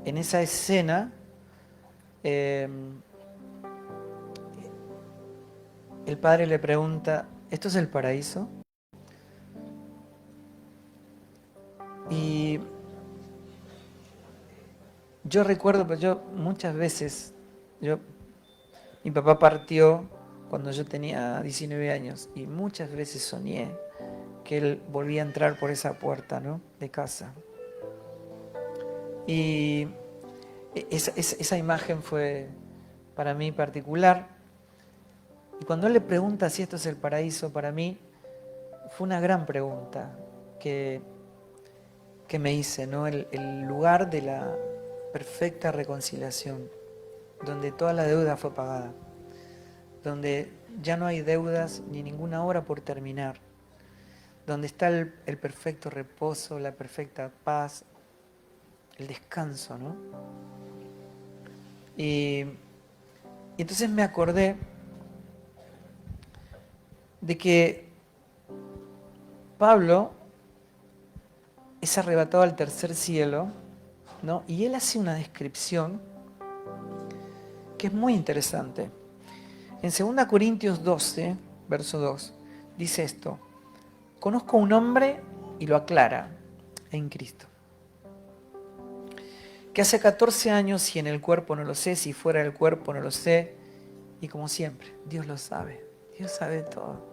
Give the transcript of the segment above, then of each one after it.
en esa escena, el padre le pregunta, ¿esto es el paraíso? Y yo recuerdo, pues yo muchas veces, yo, mi papá partió cuando yo tenía 19 años y muchas veces soñé que él volvía a entrar por esa puerta, ¿no?, de casa. Y esa imagen fue para mí particular. Y cuando él le pregunta si esto es el paraíso, para mí fue una gran pregunta que, que me hice, ¿no? El lugar de la perfecta reconciliación, donde toda la deuda fue pagada, donde ya no hay deudas ni ninguna obra por terminar, donde está el perfecto reposo, la perfecta paz, el descanso, ¿no? Y entonces me acordé de que Pablo es arrebatado al tercer cielo, ¿no? Y él hace una descripción que es muy interesante. En 2 Corintios 12, verso 2, dice esto: conozco a un hombre, y lo aclara, en Cristo, que hace 14 años, si en el cuerpo no lo sé, si fuera del cuerpo no lo sé, y como siempre, Dios lo sabe, Dios sabe todo.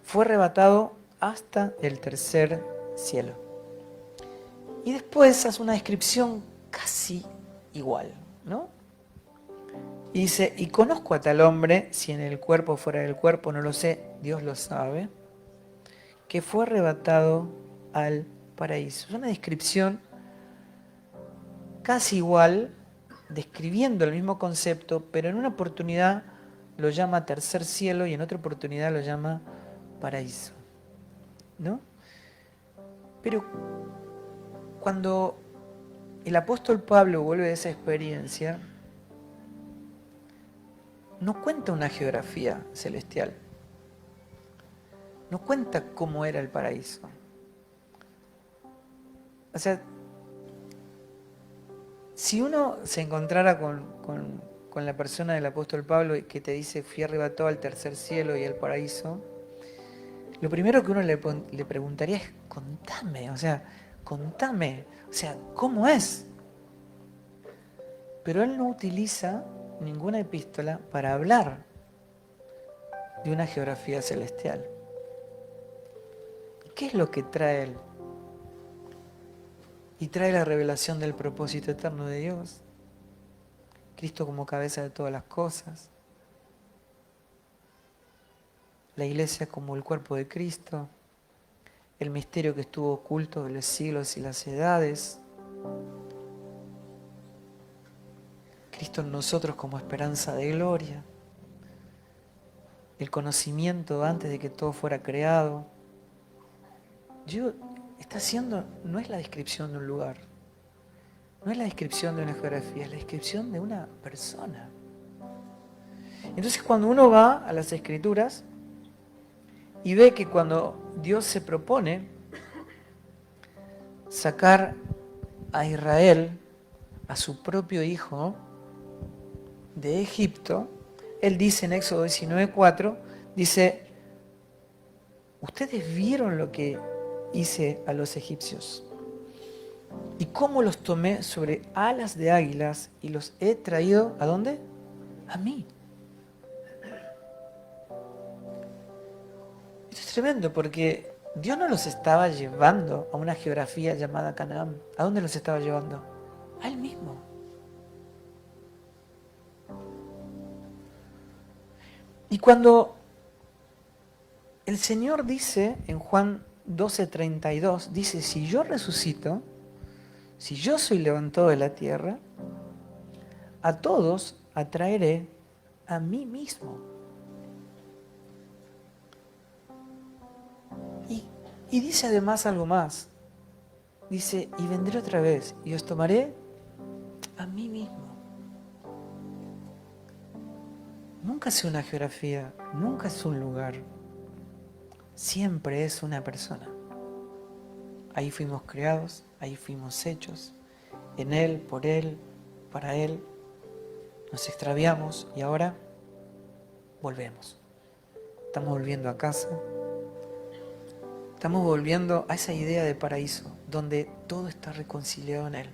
Fue arrebatado hasta el tercer cielo. Y después hace una descripción casi igual, ¿no? Y dice, y conozco a tal hombre, si en el cuerpo o fuera del cuerpo, no lo sé, Dios lo sabe, que fue arrebatado al paraíso. Es una descripción casi igual, describiendo el mismo concepto, pero en una oportunidad lo llama tercer cielo y en otra oportunidad lo llama paraíso, ¿no? Pero cuando el apóstol Pablo vuelve de esa experiencia, no cuenta una geografía celestial, no cuenta cómo era el paraíso. O sea, si uno se encontrara con la persona del apóstol Pablo que te dice fui arrebatado al tercer cielo y al paraíso, lo primero que uno le preguntaría es contame, o sea, ¿cómo es? Pero él no utiliza ninguna epístola para hablar de una geografía celestial. ¿Qué es lo que trae él? Y trae la revelación del propósito eterno de Dios. Cristo como cabeza de todas las cosas. La iglesia como el cuerpo de Cristo. El misterio que estuvo oculto de los siglos y las edades. Cristo en nosotros como esperanza de gloria. El conocimiento antes de que todo fuera creado. Está haciendo, no es la descripción de un lugar, no es la descripción de una geografía, es la descripción de una persona. Entonces cuando uno va a las Escrituras y ve que cuando Dios se propone sacar a Israel, a su propio hijo, de Egipto, Él dice en Éxodo 19:4, dice, ustedes vieron lo que hice a los egipcios y cómo los tomé sobre alas de águilas y los he traído, ¿a dónde? A mí. Esto es tremendo porque Dios no los estaba llevando a una geografía llamada Canaán. ¿A dónde los estaba llevando? A Él mismo. Y cuando el Señor dice en Juan 12:32, dice, si yo resucito, si yo soy levantado de la tierra, a todos atraeré a mí mismo. Y dice además algo más. Dice, y vendré otra vez y os tomaré a mí mismo. Nunca es una geografía, nunca es un lugar. Siempre es una persona. Ahí fuimos creados, ahí fuimos hechos. en Él, por Él, para Él. Nos extraviamos y ahora volvemos. Estamos volviendo a casa. Estamos volviendo a esa idea de paraíso, donde todo está reconciliado en Él.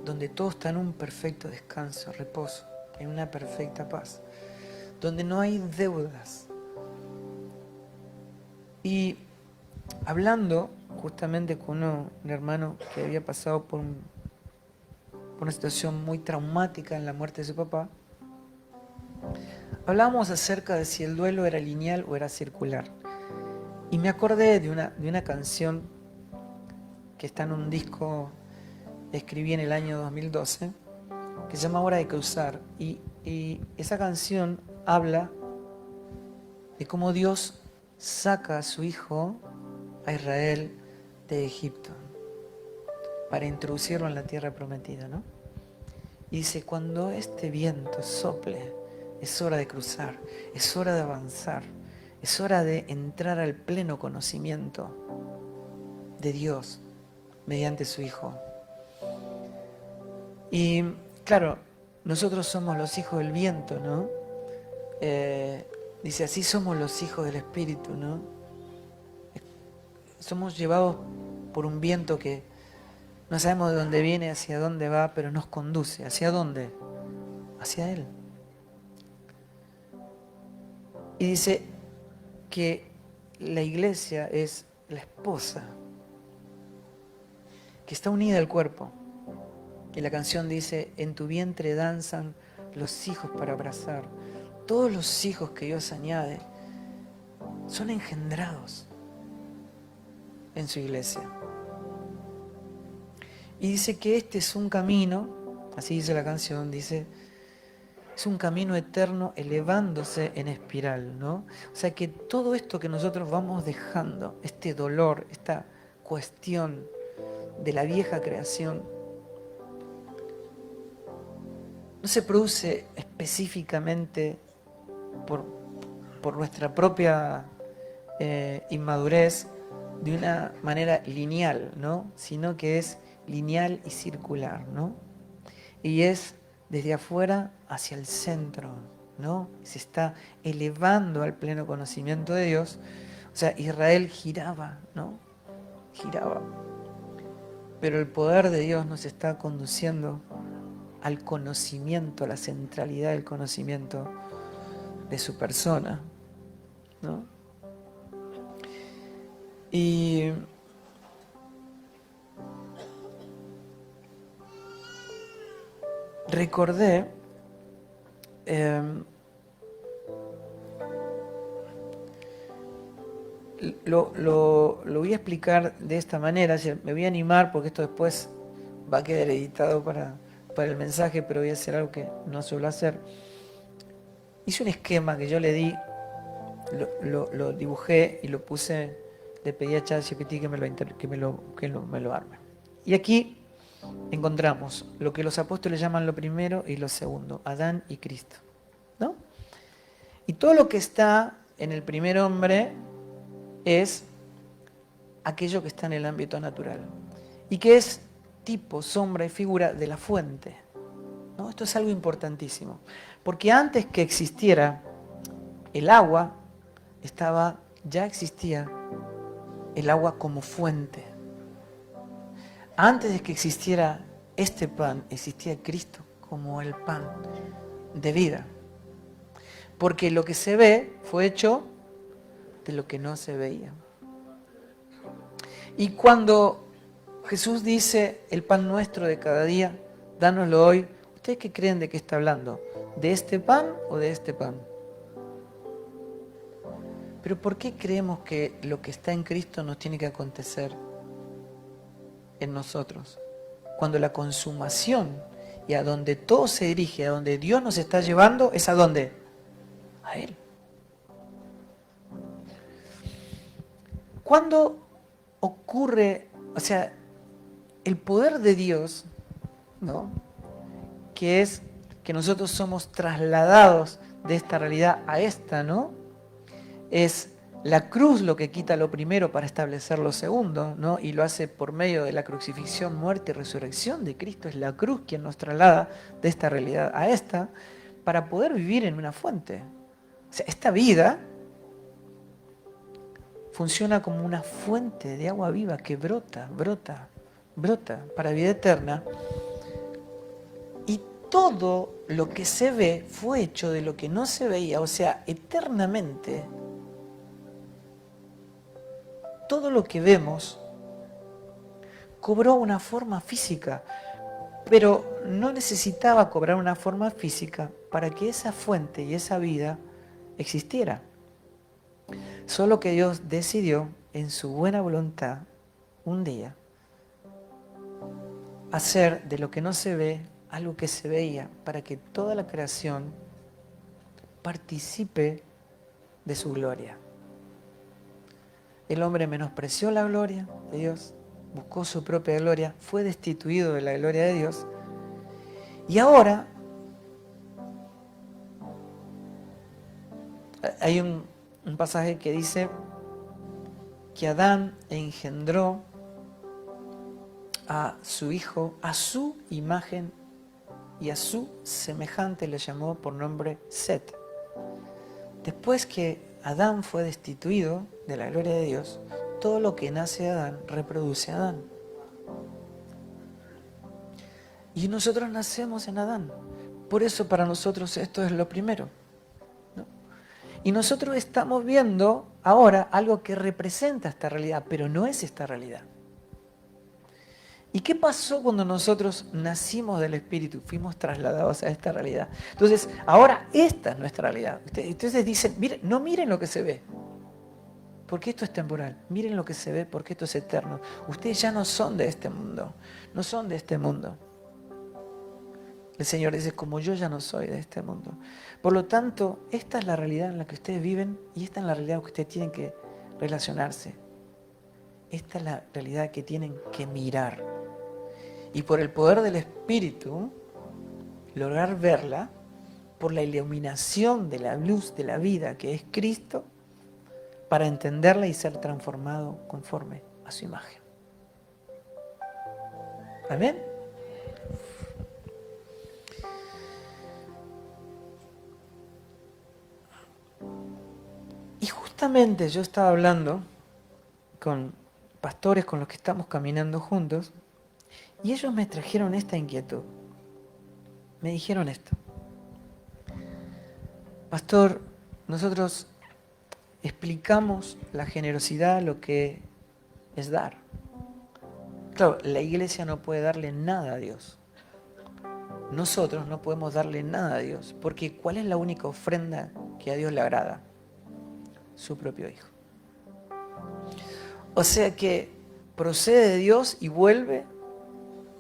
Donde todo está en un perfecto descanso, reposo, en una perfecta paz. Donde no hay deudas. Y hablando justamente con un hermano que había pasado por una situación muy traumática en la muerte de su papá, hablábamos acerca de si el duelo era lineal o era circular. Y me acordé de una canción que está en un disco que escribí en el año 2012, que se llama Hora de Cruzar. Y esa canción habla de cómo Dios saca a su hijo, a Israel, de Egipto, para introducirlo en la tierra prometida, ¿no? Y dice, cuando este viento sople, es hora de cruzar, es hora de avanzar, es hora de entrar al pleno conocimiento de Dios mediante su Hijo. Y claro, nosotros somos los hijos del viento, ¿no? Dice, así somos los hijos del Espíritu, ¿no? Somos llevados por un viento que no sabemos de dónde viene, hacia dónde va, pero nos conduce. ¿Hacia dónde? Hacia Él. Y dice que la iglesia es la esposa que está unida al cuerpo. Y la canción dice, en tu vientre danzan los hijos para abrazar. Todos los hijos que Dios añade son engendrados en su iglesia. Y dice que este es un camino, así dice la canción, dice, es un camino eterno elevándose en espiral, ¿no? O sea que todo esto que nosotros vamos dejando, este dolor, esta cuestión de la vieja creación, no se produce específicamente por nuestra propia inmadurez de una manera lineal, ¿no? Sino que es lineal y circular, ¿no? Y es desde afuera hacia el centro, ¿no? Se está elevando al pleno conocimiento de Dios. O sea, Israel giraba, ¿no? Giraba. Pero el poder de Dios nos está conduciendo al conocimiento, a la centralidad del conocimiento de su persona, ¿no? Y recordé lo voy a explicar de esta manera, me voy a animar porque esto después va a quedar editado para el mensaje, pero voy a hacer algo que no suelo hacer. Hice un esquema que yo le di, lo dibujé y lo puse, le pedí a ChatGPT que me lo arme. Y aquí encontramos lo que los apóstoles llaman lo primero y lo segundo, Adán y Cristo, ¿no? Y todo lo que está en el primer hombre es aquello que está en el ámbito natural y que es tipo, sombra y figura de la fuente, ¿no? Esto es algo importantísimo, porque antes que existiera el agua, ya existía el agua como fuente. Antes de que existiera este pan, existía Cristo como el pan de vida. Porque lo que se ve fue hecho de lo que no se veía. Y cuando Jesús dice, el pan nuestro de cada día, dánoslo hoy, ¿ustedes qué creen de qué está hablando? ¿De este pan o de este pan? Pero ¿por qué creemos que lo que está en Cristo nos tiene que acontecer en nosotros? Cuando la consumación y a donde todo se dirige, a donde Dios nos está llevando, ¿es a dónde? A Él. ¿Cuándo ocurre, o sea, el poder de Dios, ¿no? Que es que nosotros somos trasladados de esta realidad a esta, ¿no? Es La cruz lo que quita lo primero para establecer lo segundo, ¿no? Y lo hace por medio de la crucifixión, muerte y resurrección de Cristo. Es la cruz quien nos traslada de esta realidad a esta para poder vivir en una fuente. O sea, esta vida funciona como una fuente de agua viva que brota, brota, brota para vida eterna. Y todo lo que se ve fue hecho de lo que no se veía, o sea, eternamente. Todo lo que vemos cobró una forma física, pero no necesitaba cobrar una forma física para que esa fuente y esa vida existiera. Solo que Dios decidió, en su buena voluntad, un día, hacer de lo que no se ve algo que se veía, para que toda la creación participe de su gloria. El hombre menospreció la gloria de Dios, buscó su propia gloria, fue destituido de la gloria de Dios, y ahora hay un pasaje que dice que Adán engendró a su hijo, a su imagen y a su semejante, le llamó por nombre Set. Después que Adán fue destituido de la gloria de Dios, todo lo que nace de Adán reproduce a Adán. Y nosotros nacemos en Adán. Por eso para nosotros esto es lo primero, ¿no? Y nosotros estamos viendo ahora algo que representa esta realidad, pero no es esta realidad. ¿Y qué pasó cuando nosotros nacimos del Espíritu? Fuimos trasladados a esta realidad. Entonces, ahora esta es nuestra realidad. Entonces dicen, miren, no miren lo que se ve, porque esto es temporal. Miren lo que se ve, porque esto es eterno. Ustedes ya no son de este mundo, no son de este mundo. El Señor dice, como yo ya no soy de este mundo. Por lo tanto, esta es la realidad en la que ustedes viven y esta es la realidad en la que ustedes tienen que relacionarse. Esta es la realidad que tienen que mirar. Y por el poder del Espíritu, lograr verla, por la iluminación de la luz de la vida que es Cristo, para entenderla y ser transformado conforme a su imagen. ¿Amén? Y justamente yo estaba hablando con pastores con los que estamos caminando juntos, y ellos me trajeron esta inquietud. Me dijeron esto. Pastor, nosotros explicamos la generosidad, lo que es dar. Claro, la iglesia no puede darle nada a Dios. Nosotros no podemos darle nada a Dios, porque ¿cuál es la única ofrenda que a Dios le agrada? Su propio Hijo. O sea que procede de Dios y vuelve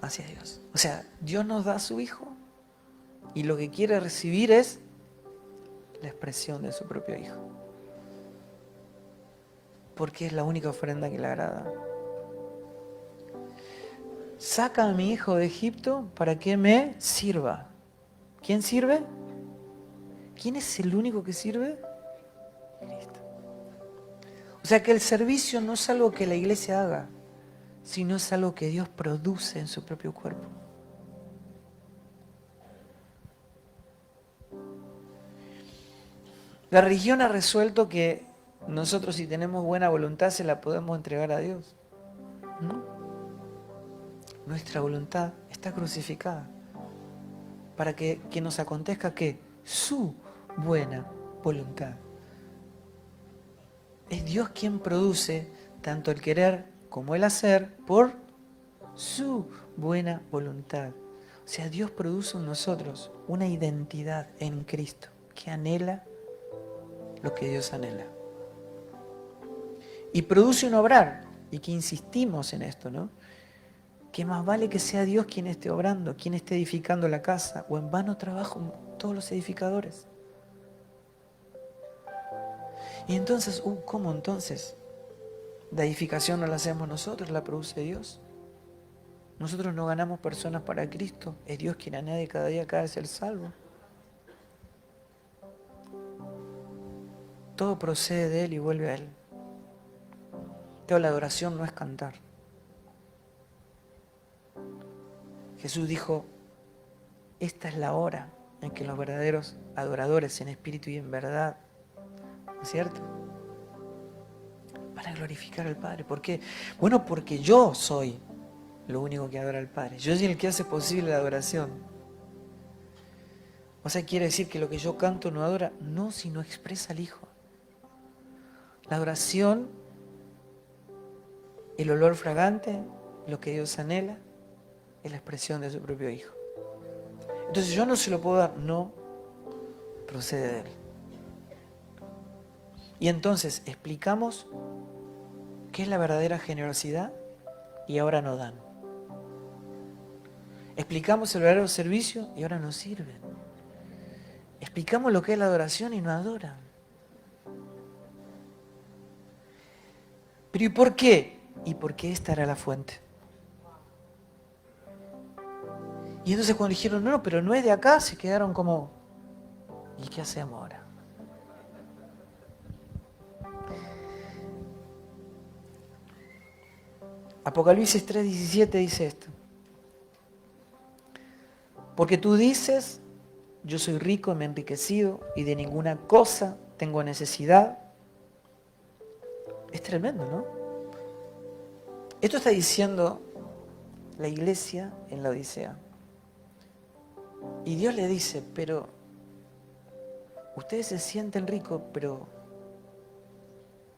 hacia Dios. O sea, Dios nos da a su Hijo y lo que quiere recibir es la expresión de su propio Hijo. Porque es la única ofrenda que le agrada. Saca a mi hijo de Egipto para que me sirva. ¿Quién sirve? ¿Quién es el único que sirve? Cristo. O sea que el servicio no es algo que la iglesia haga, sino es algo que Dios produce en su propio cuerpo. La religión ha resuelto que nosotros, si tenemos buena voluntad, se la podemos entregar a Dios. ¿No? Nuestra voluntad está crucificada para que nos acontezca que su buena voluntad. Es Dios quien produce tanto el querer como el hacer por su buena voluntad. O sea, Dios produce en nosotros una identidad en Cristo que anhela lo que Dios anhela. Y produce un obrar, y que insistimos en esto, ¿no? Que más vale que sea Dios quien esté obrando, quien esté edificando la casa, o en vano trabajan todos los edificadores. Y entonces, ¿cómo entonces? La edificación no la hacemos nosotros, la produce Dios. Nosotros no ganamos personas para Cristo, es Dios quien añade cada día cada vez el salvo. Todo procede de Él y vuelve a Él. Pero la adoración no es cantar. Jesús dijo, esta es la hora en que los verdaderos adoradores en espíritu y en verdad, ¿no es cierto?, van a glorificar al Padre. ¿Por qué? Bueno, porque yo soy lo único que adora al Padre. Yo soy el que hace posible la adoración. O sea, quiere decir que lo que yo canto no adora, no, sino expresa al Hijo. La adoración, el olor fragante, lo que Dios anhela, es la expresión de su propio Hijo. Entonces yo no se lo puedo dar, no, procede de Él. Y entonces explicamos qué es la verdadera generosidad y ahora no dan. Explicamos el verdadero servicio y ahora no sirven. Explicamos lo que es la adoración y no adoran. ¿Pero y por qué? Y porque esta era la fuente. Y entonces cuando dijeron, no, pero no es de acá, se quedaron como, ¿y qué hacemos ahora? Apocalipsis 3:17 dice esto. Porque tú dices, yo soy rico y me he enriquecido y de ninguna cosa tengo necesidad. Es tremendo, ¿no? Esto está diciendo la iglesia en la Odisea. Y Dios le dice, pero ustedes se sienten ricos, pero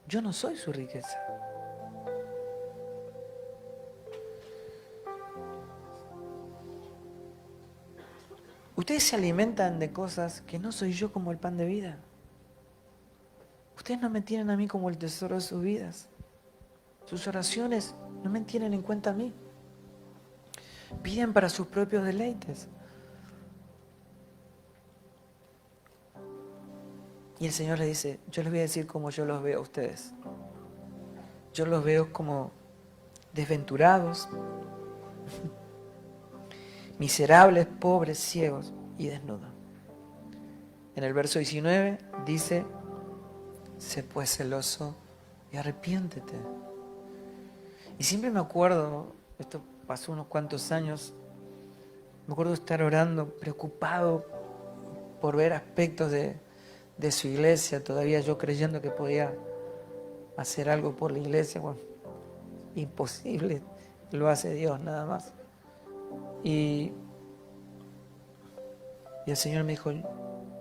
yo no soy su riqueza. Ustedes se alimentan de cosas que no soy yo como el pan de vida. Ustedes no me tienen a mí como el tesoro de sus vidas. Sus oraciones no me tienen en cuenta a mí. Piden para sus propios deleites. Y el Señor le dice, yo les voy a decir cómo yo los veo a ustedes. Yo los veo como desventurados, miserables, pobres, ciegos y desnudos. En el verso 19 dice, sé pues celoso y arrepiéntete. Y siempre me acuerdo, esto pasó unos cuantos años, me acuerdo de estar orando, preocupado por ver aspectos de su iglesia, todavía yo creyendo que podía hacer algo por la iglesia. Bueno, imposible, lo hace Dios nada más. Y el Señor me dijo, yo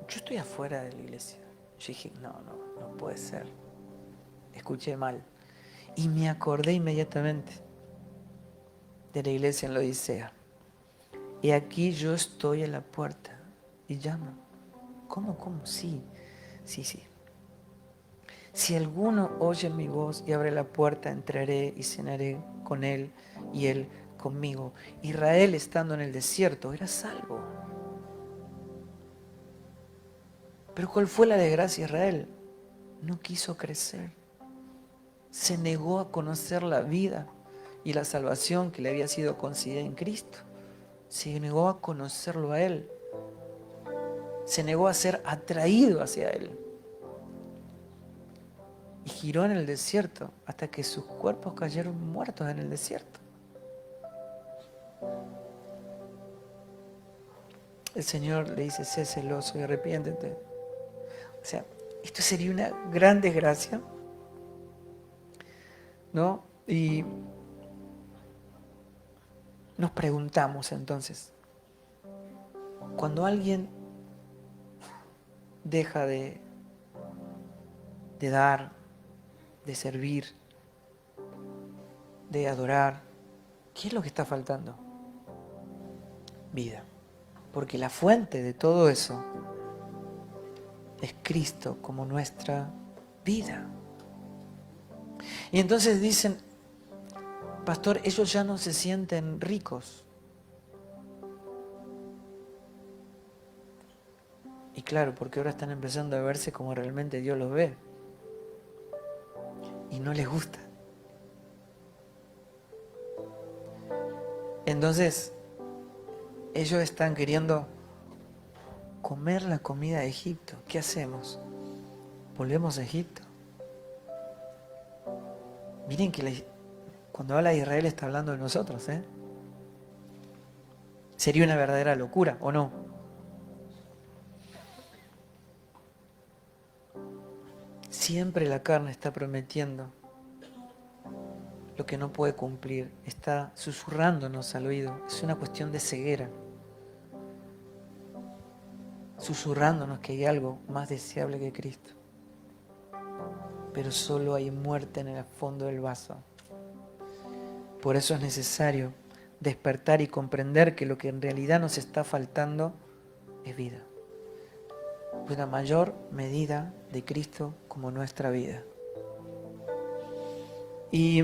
estoy afuera de la iglesia. Yo dije, no puede ser. Escuché mal. Y me acordé inmediatamente de la iglesia en la Odisea. Y aquí yo estoy en la puerta y llamo. ¿Cómo? Sí. Si alguno oye mi voz y abre la puerta, entraré y cenaré con él y él conmigo. Israel, estando en el desierto, era salvo. Pero ¿cuál fue la desgracia de Israel? No quiso crecer. Se negó a conocer la vida y la salvación que le había sido concedida en Cristo. Se negó a conocerlo a Él. Se negó a ser atraído hacia Él. Y giró en el desierto hasta que sus cuerpos cayeron muertos en el desierto. El Señor le dice, sé celoso y arrepiéntete. O sea, esto sería una gran desgracia, ¿no? Y nos preguntamos entonces, cuando alguien deja de dar, de servir, de adorar, ¿qué es lo que está faltando? Vida. Porque la fuente de todo eso es Cristo como nuestra vida. Y entonces dicen, pastor, ellos ya no se sienten ricos. Y claro, porque ahora están empezando a verse como realmente Dios los ve. Y no les gusta. Entonces, ellos están queriendo comer la comida de Egipto. ¿Qué hacemos? volvemos a Egipto. Miren que cuando habla de Israel está hablando de nosotros, ¿eh? Sería una verdadera locura, ¿o no? Siempre la carne está prometiendo lo que no puede cumplir, está susurrándonos al oído. Es una cuestión de ceguera. Susurrándonos que hay algo más deseable que Cristo. Pero solo hay muerte en el fondo del vaso. Por eso es necesario despertar y comprender que lo que en realidad nos está faltando es vida. Una mayor medida de Cristo como nuestra vida. Y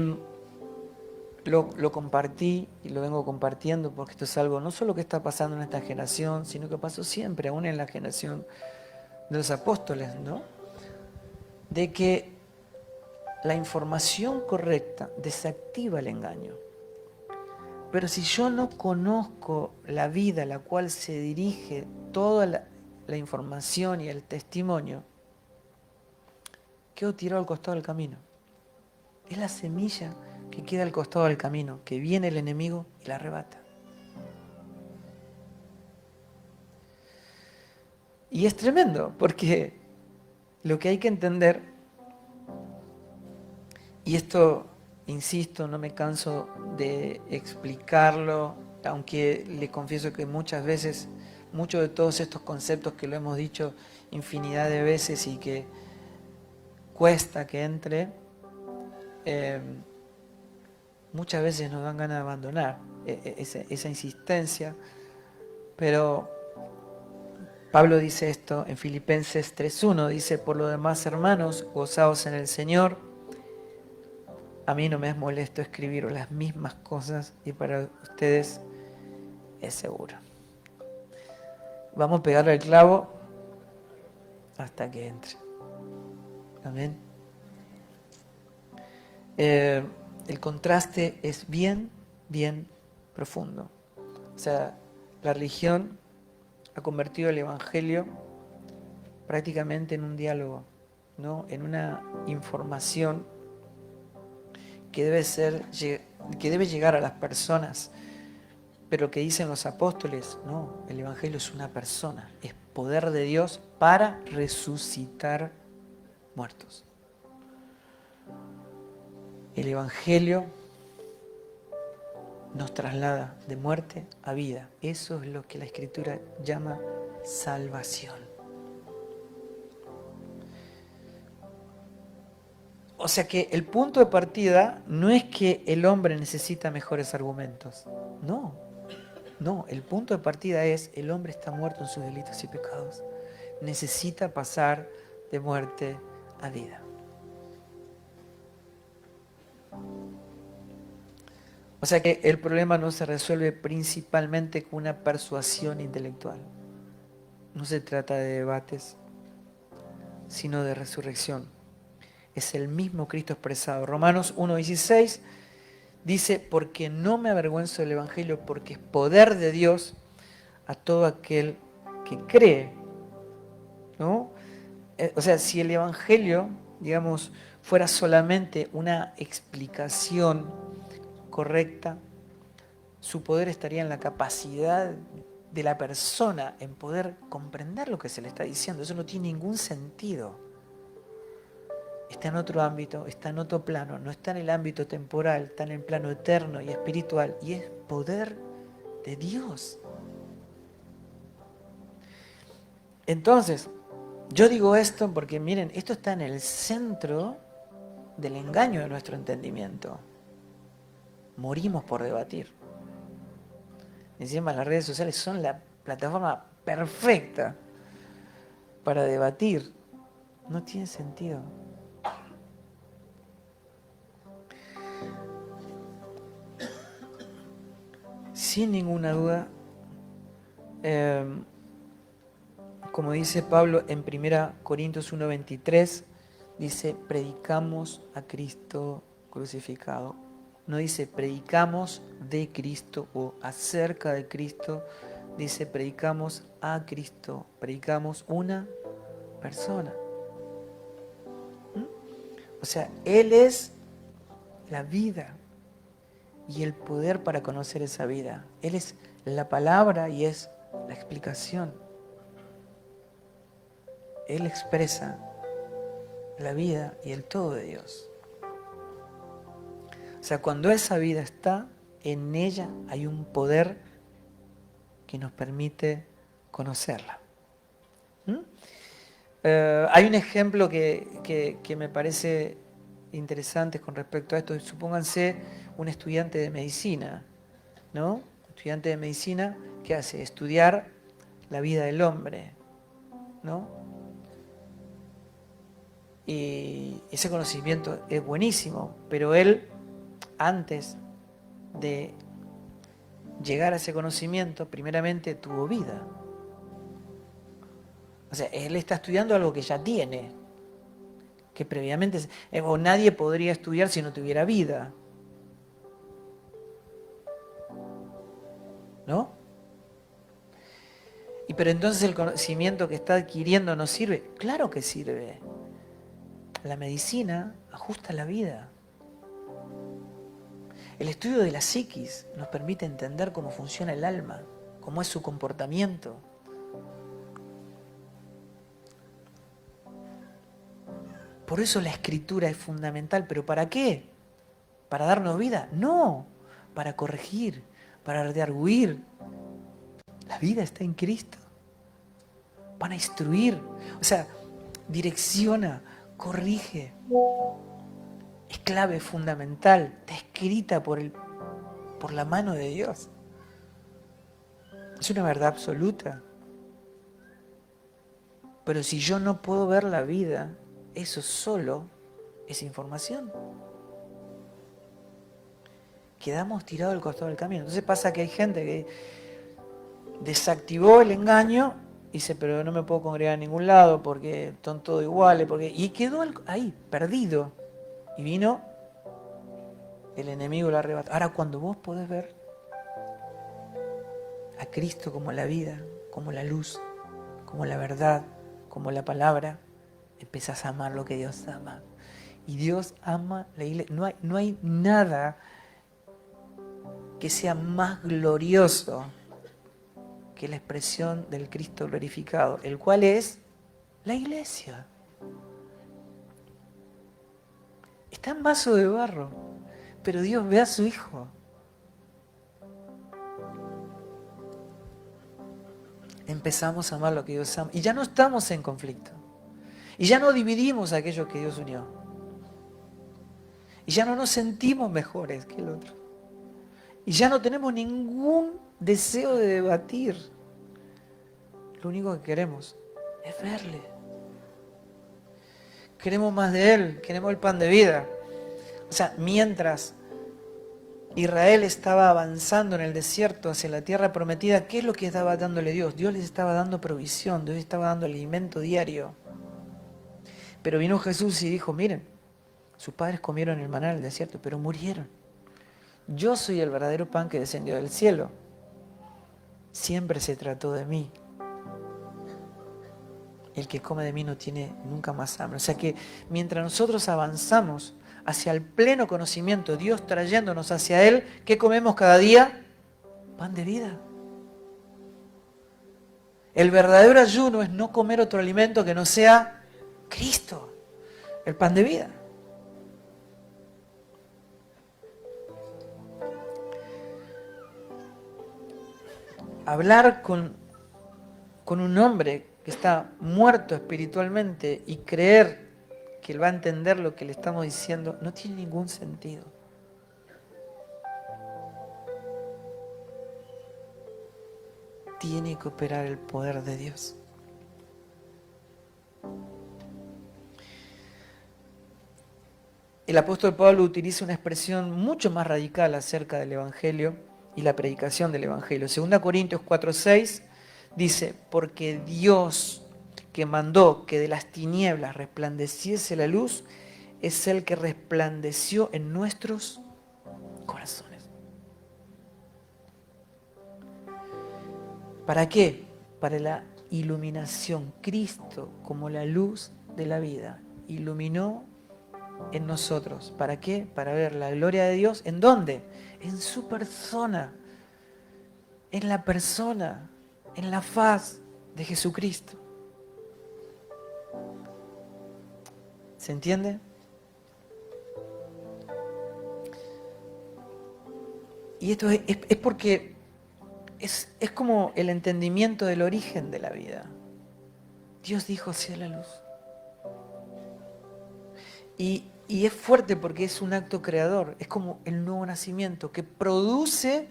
lo compartí y lo vengo compartiendo porque esto es algo no solo que está pasando en esta generación, sino que pasó siempre, aún en la generación de los apóstoles, ¿no? De que la información correcta desactiva el engaño. Pero si yo no conozco la vida a la cual se dirige toda la información y el testimonio, quedo tirado al costado del camino. Es la semilla que queda al costado del camino, que viene el enemigo y la arrebata. Y es tremendo, porque lo que hay que entender, y esto, insisto, no me canso de explicarlo, aunque le confieso que muchas veces, muchos de todos estos conceptos que lo hemos dicho infinidad de veces y que cuesta que entre, muchas veces nos dan ganas de abandonar esa insistencia, pero Pablo dice esto en Filipenses 3:1, dice: por lo demás, hermanos, gozaos en el Señor. A mí no me es molesto escribir las mismas cosas y para ustedes es seguro. Vamos a pegarle el clavo hasta que entre. Amén. El contraste es bien profundo. O sea, la religión ha convertido el Evangelio prácticamente en un diálogo, ¿no? En una información que debe llegar a las personas. Pero que dicen los apóstoles, no, el Evangelio es una persona, es poder de Dios para resucitar muertos. El Evangelio nos traslada de muerte a vida. Eso es lo que la Escritura llama salvación. O sea que el punto de partida no es que el hombre necesita mejores argumentos. No, el punto de partida es el hombre está muerto en sus delitos y pecados. Necesita pasar de muerte a vida. O sea que el problema no se resuelve principalmente con una persuasión intelectual. No se trata de debates, sino de resurrección. Es el mismo Cristo expresado. Romanos 1:16 dice: porque no me avergüenzo del Evangelio, porque es poder de Dios a todo aquel que cree, ¿no? O sea, si el Evangelio, digamos, fuera solamente una explicación correcta, su poder estaría en la capacidad de la persona en poder comprender lo que se le está diciendo. Eso no tiene ningún sentido. Está en otro ámbito, está en otro plano, no está en el ámbito temporal, está en el plano eterno y espiritual, y es poder de Dios. Entonces, yo digo esto porque miren, esto está en el centro del engaño de nuestro entendimiento. Morimos por debatir. Encima las redes sociales son la plataforma perfecta para debatir. No tiene sentido. Sin ninguna duda, como dice Pablo en 1 Corintios 1:23, dice: predicamos a Cristo crucificado. No dice predicamos de Cristo o acerca de Cristo, dice predicamos a Cristo, predicamos una persona. O sea, Él es la vida y el poder para conocer esa vida. Él es la palabra y es la explicación. Él expresa la vida y el todo de Dios. O sea, cuando esa vida está, en ella hay un poder que nos permite conocerla. ¿Mm? Hay un ejemplo que me parece interesante con respecto a esto. Supónganse un estudiante de medicina, ¿no? Un estudiante de medicina, ¿qué hace? Estudiar la vida del hombre, ¿no? Y ese conocimiento es buenísimo, pero él, antes de llegar a ese conocimiento, primeramente tuvo vida. O sea, él está estudiando algo que ya tiene, que previamente, o nadie podría estudiar si no tuviera vida, ¿no? Y pero entonces el conocimiento que está adquiriendo no sirve. Claro que sirve. La medicina ajusta la vida. El estudio de la psiquis nos permite entender cómo funciona el alma, cómo es su comportamiento. Por eso la escritura es fundamental. ¿Pero para qué? ¿Para darnos vida? No, para corregir, para redarguir. La vida está en Cristo. Para instruir, o sea, direcciona, corrige. Es clave, fundamental, está escrita por la mano de Dios. Es una verdad absoluta. Pero si yo no puedo ver la vida, eso solo es información. Quedamos tirados al costado del camino. Entonces pasa que hay gente que desactivó el engaño y dice, pero no me puedo congregar en ningún lado porque son todos iguales. Y quedó ahí, perdido. Y vino el enemigo, lo arrebató. Ahora, cuando vos podés ver a Cristo como la vida, como la luz, como la verdad, como la palabra, empezás a amar lo que Dios ama. Y Dios ama la iglesia. No hay nada que sea más glorioso que la expresión del Cristo glorificado, el cual es la iglesia. Está en vaso de barro, pero Dios ve a su Hijo. Empezamos a amar lo que Dios ama. Y ya no estamos en conflicto. Y ya no dividimos a aquellos que Dios unió. Y ya no nos sentimos mejores que el otro. Y ya no tenemos ningún deseo de debatir. Lo único que queremos es verle. Queremos más de Él, queremos el pan de vida. O sea, mientras Israel estaba avanzando en el desierto hacia la tierra prometida, ¿qué es lo que estaba dándole Dios? Dios les estaba dando provisión, Dios les estaba dando alimento diario. Pero vino Jesús y dijo, miren, sus padres comieron el maná en el desierto, pero murieron. Yo soy el verdadero pan que descendió del cielo. Siempre se trató de mí. El que come de mí no tiene nunca más hambre. O sea que mientras nosotros avanzamos hacia el pleno conocimiento, Dios trayéndonos hacia Él, ¿qué comemos cada día? Pan de vida. El verdadero ayuno es no comer otro alimento que no sea Cristo, el pan de vida. Hablar con un hombre que está muerto espiritualmente y creer que él va a entender lo que le estamos diciendo no tiene ningún sentido. Tiene que operar el poder de Dios. El apóstol Pablo utiliza una expresión mucho más radical acerca del Evangelio y la predicación del Evangelio. 2 Corintios 4:6 dice, porque Dios que mandó que de las tinieblas resplandeciese la luz, es el que resplandeció en nuestros corazones. ¿Para qué? Para la iluminación. Cristo, como la luz de la vida, iluminó en nosotros. ¿Para qué? Para ver la gloria de Dios. ¿En dónde? En su persona. En la persona, en la faz de Jesucristo. ¿Se entiende? Y esto es porque es como el entendimiento del origen de la vida. Dios dijo, sea la luz. Y es fuerte porque es un acto creador, es como el nuevo nacimiento que produce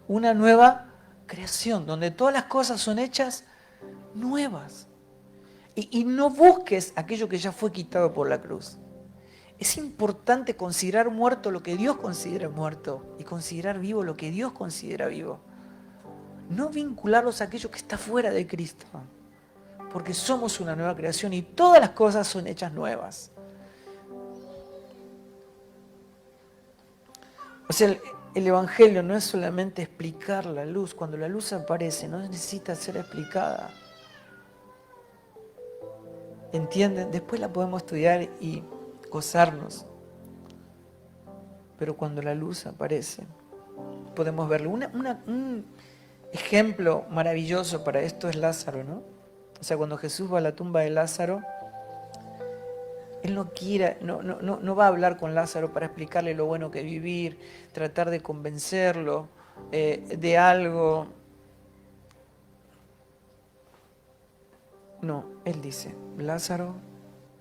una nueva creación, donde todas las cosas son hechas nuevas. Y no busques aquello que ya fue quitado por la cruz. Es importante considerar muerto lo que Dios considera muerto y considerar vivo lo que Dios considera vivo. No vincularlos a aquello que está fuera de Cristo, porque somos una nueva creación y todas las cosas son hechas nuevas. O sea, el Evangelio no es solamente explicar la luz. Cuando la luz aparece, no necesita ser explicada. ¿Entienden? Después la podemos estudiar y gozarnos. Pero cuando la luz aparece, podemos verlo. Un ejemplo maravilloso para esto es Lázaro, ¿no? O sea, cuando Jesús va a la tumba de Lázaro, Él no va a hablar con Lázaro para explicarle lo bueno que es vivir, tratar de convencerlo de algo. No, Él dice, Lázaro,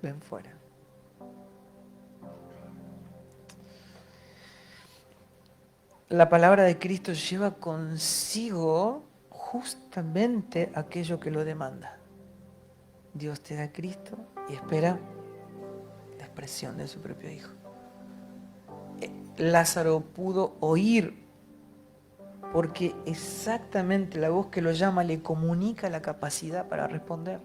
ven fuera. La palabra de Cristo lleva consigo justamente aquello que lo demanda. Dios te da a Cristo y espera la expresión de su propio Hijo. Lázaro pudo oír porque exactamente la voz que lo llama le comunica la capacidad para responder.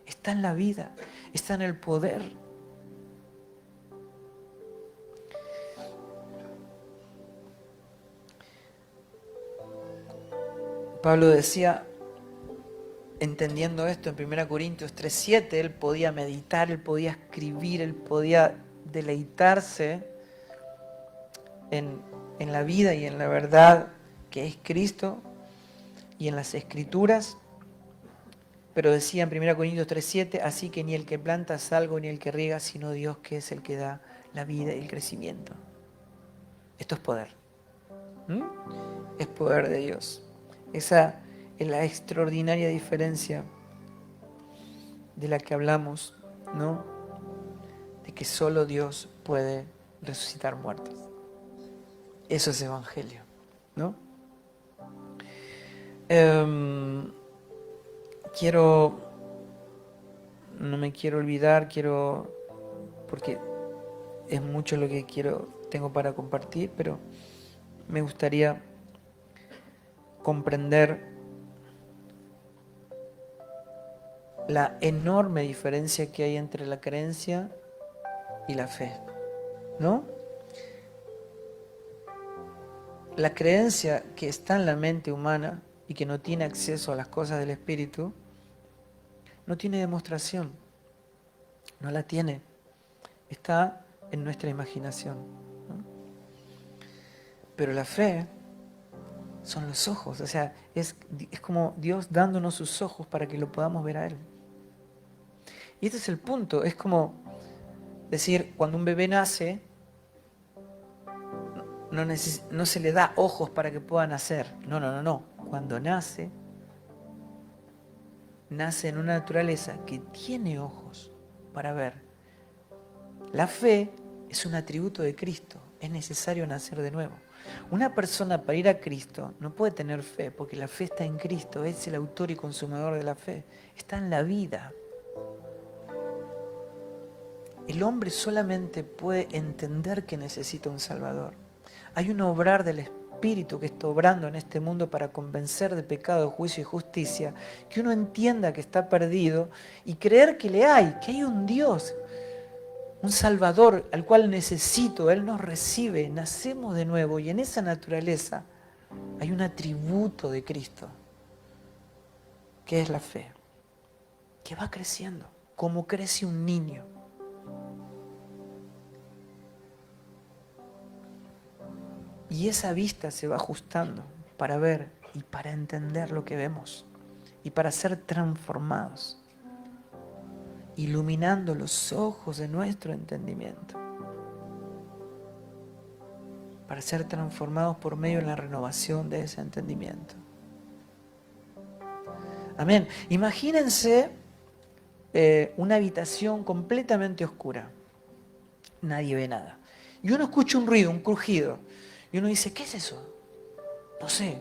Está en la vida, está en el poder. Pablo decía, entendiendo esto en 1 Corintios 3:7, él podía meditar, él podía escribir, él podía deleitarse en la vida y en la verdad que es Cristo y en las Escrituras. Pero decía en 1 Corintios 3:7, así que ni el que planta es algo, ni el que riega, sino Dios que es el que da la vida y el crecimiento. Esto es poder. Es poder de Dios. Esa es la extraordinaria diferencia de la que hablamos, ¿no? De que solo Dios puede resucitar muertos. Eso es evangelio, ¿no? No me quiero olvidar, porque es mucho lo que tengo para compartir, pero me gustaría comprender la enorme diferencia que hay entre la creencia y la fe, ¿no? La creencia que está en la mente humana y que no tiene acceso a las cosas del Espíritu, no tiene demostración, no la tiene, está en nuestra imaginación, ¿no? Pero la fe son los ojos, o sea, es como Dios dándonos sus ojos para que lo podamos ver a Él. Y este es el punto, es como decir, cuando un bebé nace, no se le da ojos para que pueda nacer. No. Cuando nace en una naturaleza que tiene ojos para ver. La fe es un atributo de Cristo, es necesario nacer de nuevo. Una persona para ir a Cristo no puede tener fe, porque la fe está en Cristo, es el autor y consumador de la fe, está en la vida. El hombre solamente puede entender que necesita un Salvador. Hay un obrar del Espíritu que está obrando en este mundo para convencer de pecado, juicio y justicia, que uno entienda que está perdido y creer que que hay un Dios, un Salvador al cual necesito, Él nos recibe, nacemos de nuevo y en esa naturaleza hay un atributo de Cristo, que es la fe, que va creciendo, como crece un niño. Y esa vista se va ajustando para ver y para entender lo que vemos y para ser transformados, iluminando los ojos de nuestro entendimiento, para ser transformados por medio de la renovación de ese entendimiento. Amén. Imagínense una habitación completamente oscura. Nadie ve nada. Y uno escucha un ruido, un crujido. Y uno dice, ¿qué es eso? No sé.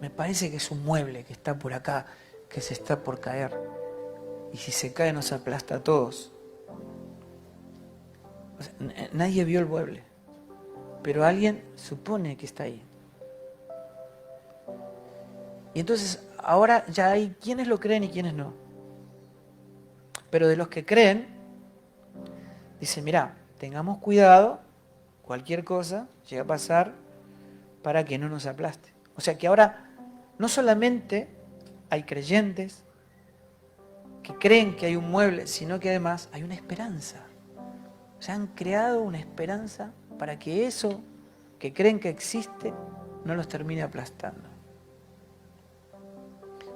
Me parece que es un mueble que está por acá, que se está por caer. Y si se cae nos aplasta a todos. O sea, nadie vio el mueble. Pero alguien supone que está ahí. Y entonces ahora ya hay quienes lo creen y quienes no. Pero de los que creen, dicen, mirá, tengamos cuidado, cualquier cosa llega a pasar para que no nos aplaste. O sea que ahora no solamente hay creyentes que creen que hay un mueble, sino que además hay una esperanza. O sea, han creado una esperanza para que eso que creen que existe no los termine aplastando.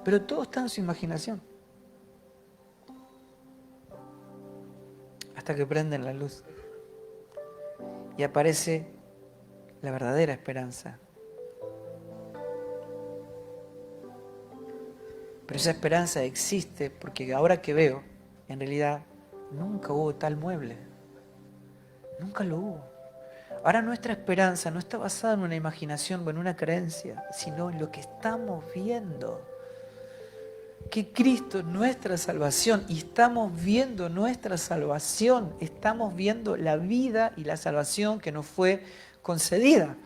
Pero todo está en su imaginación. Hasta que prenden la luz. Y aparece la verdadera esperanza. Pero esa esperanza existe porque ahora que veo, en realidad nunca hubo tal mueble. Nunca lo hubo. Ahora nuestra esperanza no está basada en una imaginación o en una creencia, sino en lo que estamos viendo. Que Cristo es nuestra salvación y estamos viendo nuestra salvación. Estamos viendo la vida y la salvación que nos fue concedida.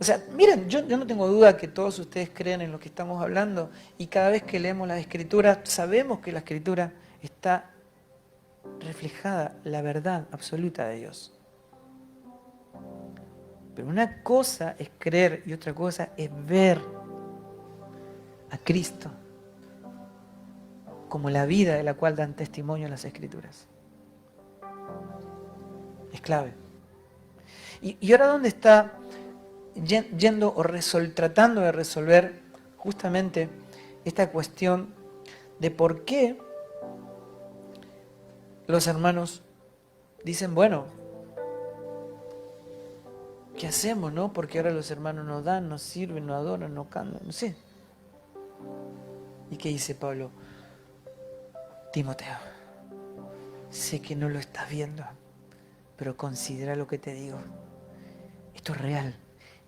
O sea, miren, yo no tengo duda que todos ustedes creen en lo que estamos hablando y cada vez que leemos las Escrituras sabemos que la Escritura está reflejada la verdad absoluta de Dios. Pero una cosa es creer y otra cosa es ver a Cristo como la vida de la cual dan testimonio las Escrituras. Es clave. Y ahora ¿dónde está yendo o tratando de resolver justamente esta cuestión de por qué los hermanos dicen, bueno, ¿qué hacemos, no? Porque ahora los hermanos nos dan, nos sirven, nos adoran, nos cantan, no sé. ¿Y qué dice Pablo? Timoteo, sé que no lo estás viendo, pero considera lo que te digo. Esto es real.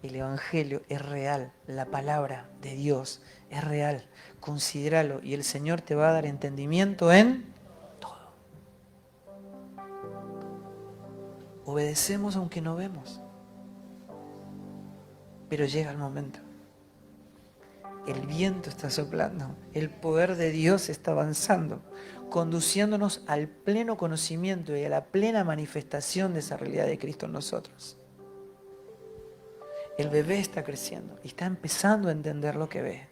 El Evangelio es real. La palabra de Dios es real. Considéralo y el Señor te va a dar entendimiento en todo. Obedecemos aunque no vemos. Pero llega el momento. El viento está soplando. El poder de Dios está avanzando, conduciéndonos al pleno conocimiento y a la plena manifestación de esa realidad de Cristo en nosotros. El bebé está creciendo y está empezando a entender lo que ve.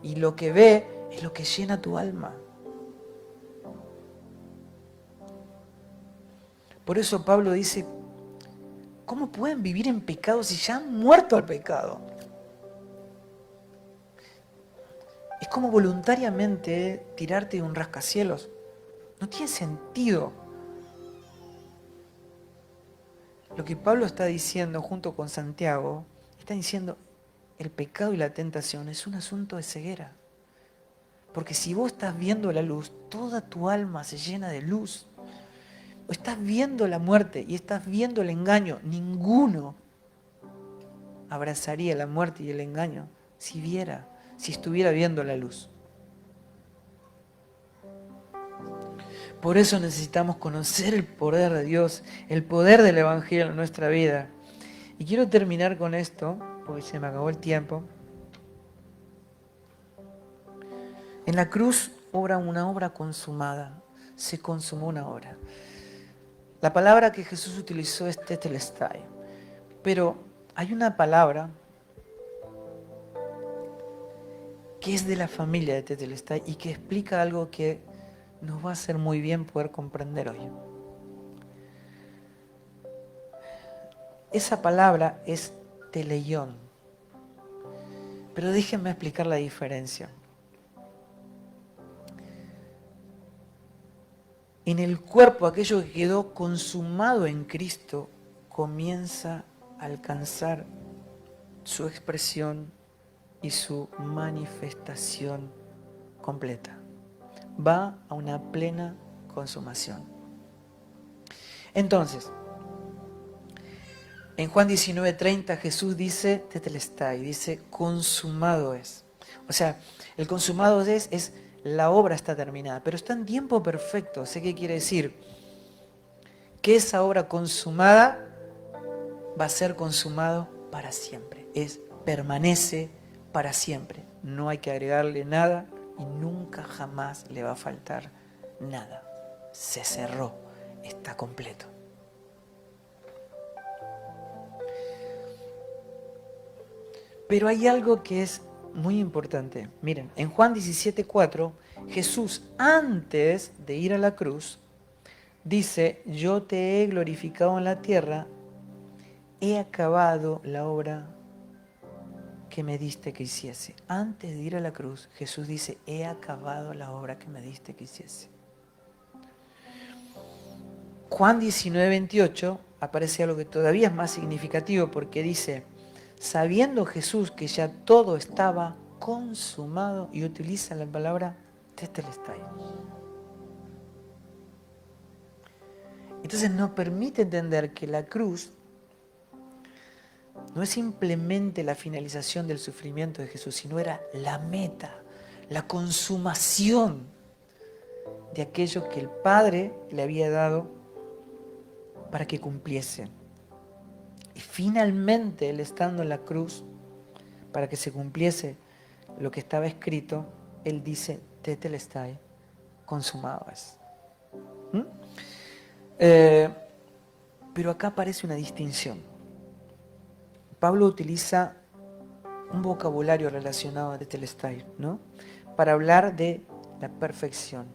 Y lo que ve es lo que llena tu alma. Por eso Pablo dice, ¿cómo pueden vivir en pecado si ya han muerto al pecado? Es como voluntariamente tirarte de un rascacielos. No tiene sentido. Lo que Pablo está diciendo junto con Santiago, está diciendo, el pecado y la tentación es un asunto de ceguera. Porque si vos estás viendo la luz, toda tu alma se llena de luz. O estás viendo la muerte y estás viendo el engaño. Ninguno abrazaría la muerte y el engaño si estuviera viendo la luz. Por eso necesitamos conocer el poder de Dios, el poder del Evangelio en nuestra vida. Y quiero terminar con esto, porque se me acabó el tiempo. En la cruz obra una obra consumada, se consumó una obra. La palabra que Jesús utilizó es tetelestai, pero hay una palabra que es de la familia de tetelestai y que explica algo que nos va a hacer muy bien poder comprender hoy. Esa palabra es teleión. Pero déjenme explicar la diferencia. En el cuerpo, aquello que quedó consumado en Cristo comienza a alcanzar su expresión y su manifestación completa. Va a una plena consumación. Entonces, en Juan 19:30 Jesús dice, tetelestai, dice, consumado es. O sea, el consumado es la obra está terminada, pero está en tiempo perfecto. ¿Sé qué quiere decir? Que esa obra consumada va a ser consumado para siempre. Permanece para siempre. No hay que agregarle nada y nunca jamás le va a faltar nada. Se cerró, está completo. Pero hay algo que es muy importante. Miren, en Juan 17:4, Jesús, antes de ir a la cruz, dice, yo te he glorificado en la tierra, he acabado la obra que me diste que hiciese. Antes de ir a la cruz, Jesús dice, he acabado la obra que me diste que hiciese. Juan 19:28 aparece algo que todavía es más significativo porque dice, sabiendo Jesús que ya todo estaba consumado, y utiliza la palabra tetelestai. Entonces nos permite entender que la cruz no es simplemente la finalización del sufrimiento de Jesús, sino era la meta, la consumación de aquello que el Padre le había dado para que cumpliese. Y finalmente, Él estando en la cruz, para que se cumpliese lo que estaba escrito, Él dice, tetelestai, consumado es. Pero acá aparece una distinción. Pablo utiliza un vocabulario relacionado a tetelestai, ¿no? Para hablar de la perfección,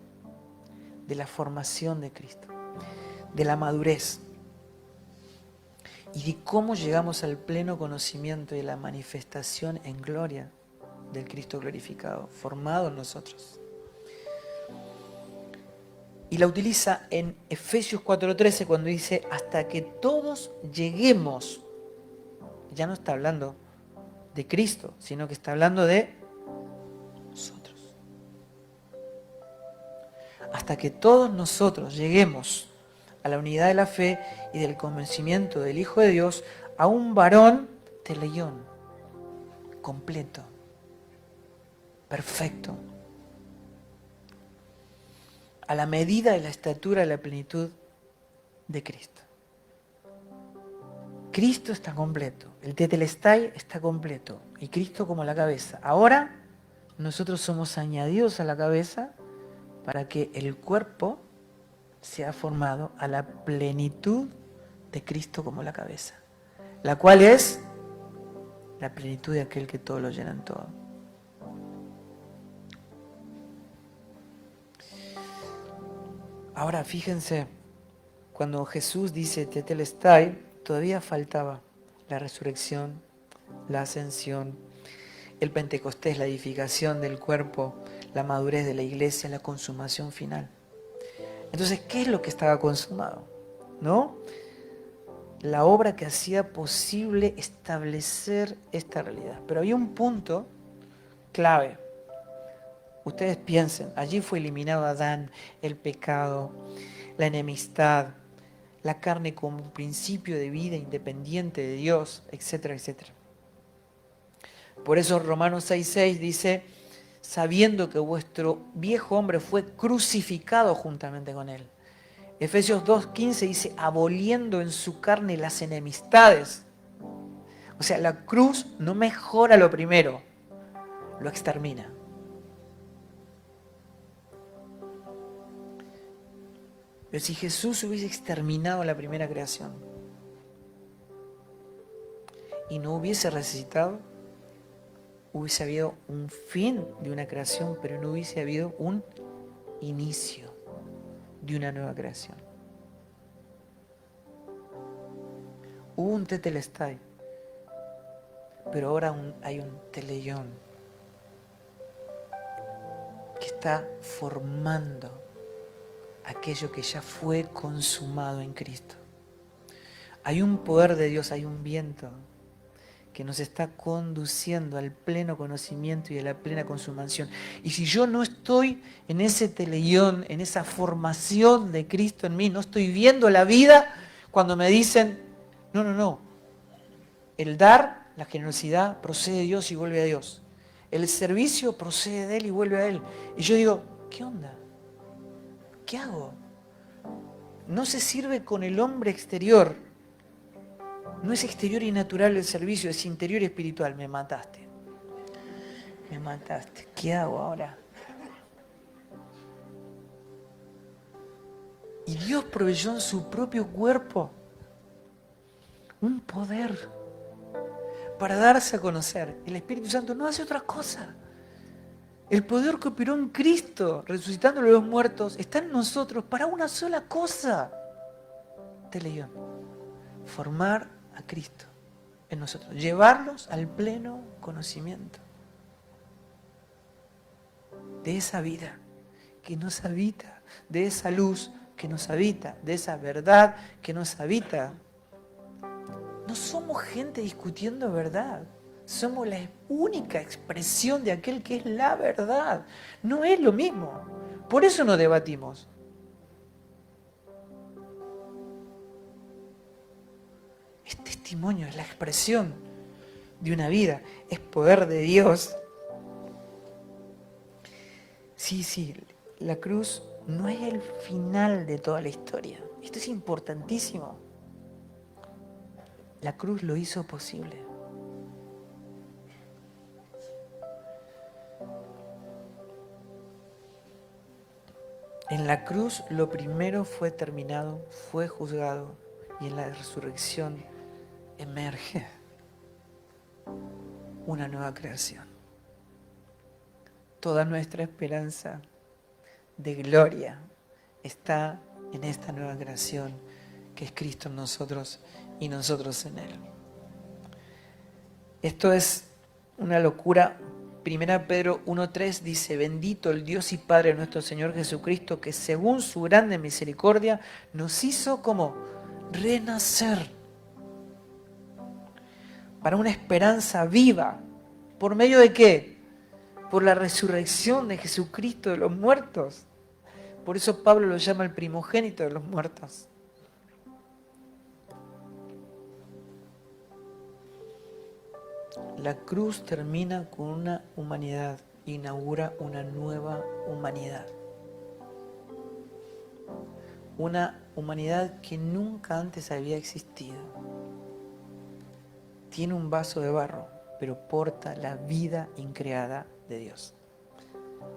de la formación de Cristo, de la madurez y de cómo llegamos al pleno conocimiento y la manifestación en gloria del Cristo glorificado, formado en nosotros. Y la utiliza en Efesios 4:13 cuando dice, hasta que todos lleguemos. Ya no está hablando de Cristo, sino que está hablando de nosotros. Hasta que todos nosotros lleguemos a la unidad de la fe y del convencimiento del Hijo de Dios, a un varón teleión, completo, perfecto, a la medida de la estatura de la plenitud de Cristo. Cristo está completo, el tetelestai está completo, y Cristo como la cabeza. Ahora nosotros somos añadidos a la cabeza para que el cuerpo sea formado a la plenitud de Cristo como la cabeza, la cual es la plenitud de aquel que todo lo llena en todo. Ahora fíjense, cuando Jesús dice tetelestai, todavía faltaba la resurrección, la ascensión, el Pentecostés, la edificación del cuerpo, la madurez de la iglesia, la consumación final. Entonces, ¿qué es lo que estaba consumado? ¿No? La obra que hacía posible establecer esta realidad. Pero había un punto clave. Ustedes piensen, allí fue eliminado Adán, el pecado, la enemistad, la carne como principio de vida independiente de Dios, etcétera, etcétera. Por eso Romanos 6:6 dice, sabiendo que vuestro viejo hombre fue crucificado juntamente con él. Efesios 2:15 dice, aboliendo en su carne las enemistades. O sea, la cruz no mejora lo primero, lo extermina. Pero si Jesús hubiese exterminado la primera creación y no hubiese resucitado, hubiese habido un fin de una creación, pero no hubiese habido un inicio de una nueva creación. Hubo un tetelestai, pero ahora hay un teleión que está formando aquello que ya fue consumado en Cristo. Hay un poder de Dios, hay un viento que nos está conduciendo al pleno conocimiento y a la plena consumación. Y si yo no estoy en ese teleión, en esa formación de Cristo en mí, no estoy viendo la vida, cuando me dicen, no, el dar, la generosidad, procede de Dios y vuelve a Dios. El servicio procede de Él y vuelve a Él. Y yo digo, ¿qué onda? ¿Qué hago? No se sirve con el hombre exterior. No es exterior y natural el servicio, es interior y espiritual. Me mataste. Me mataste. ¿Qué hago ahora? Y Dios proveyó en su propio cuerpo un poder para darse a conocer. El Espíritu Santo no hace otra cosa. El poder que operó en Cristo, resucitándolo de los muertos, está en nosotros para una sola cosa. Teleión. Formar a Cristo en nosotros. Llevarlos al pleno conocimiento de esa vida que nos habita, de esa luz que nos habita, de esa verdad que nos habita. No somos gente discutiendo verdad. Somos la única expresión de aquel que es la verdad. No es lo mismo. Por eso no debatimos. Es testimonio, es la expresión de una vida. Es poder de Dios. Sí, la cruz no es el final de toda la historia. Esto es importantísimo. La cruz lo hizo posible. En la cruz lo primero fue terminado, fue juzgado, y en la resurrección emerge una nueva creación. Toda nuestra esperanza de gloria está en esta nueva creación que es Cristo en nosotros y nosotros en Él. Esto es una locura. 1 Pedro 1:3 dice, bendito el Dios y Padre de nuestro Señor Jesucristo, que según su grande misericordia nos hizo como renacer para una esperanza viva. ¿Por medio de qué? Por la resurrección de Jesucristo de los muertos. Por eso Pablo lo llama el primogénito de los muertos. La cruz termina con una humanidad, inaugura una nueva humanidad. Una humanidad que nunca antes había existido. Tiene un vaso de barro, pero porta la vida increada de Dios.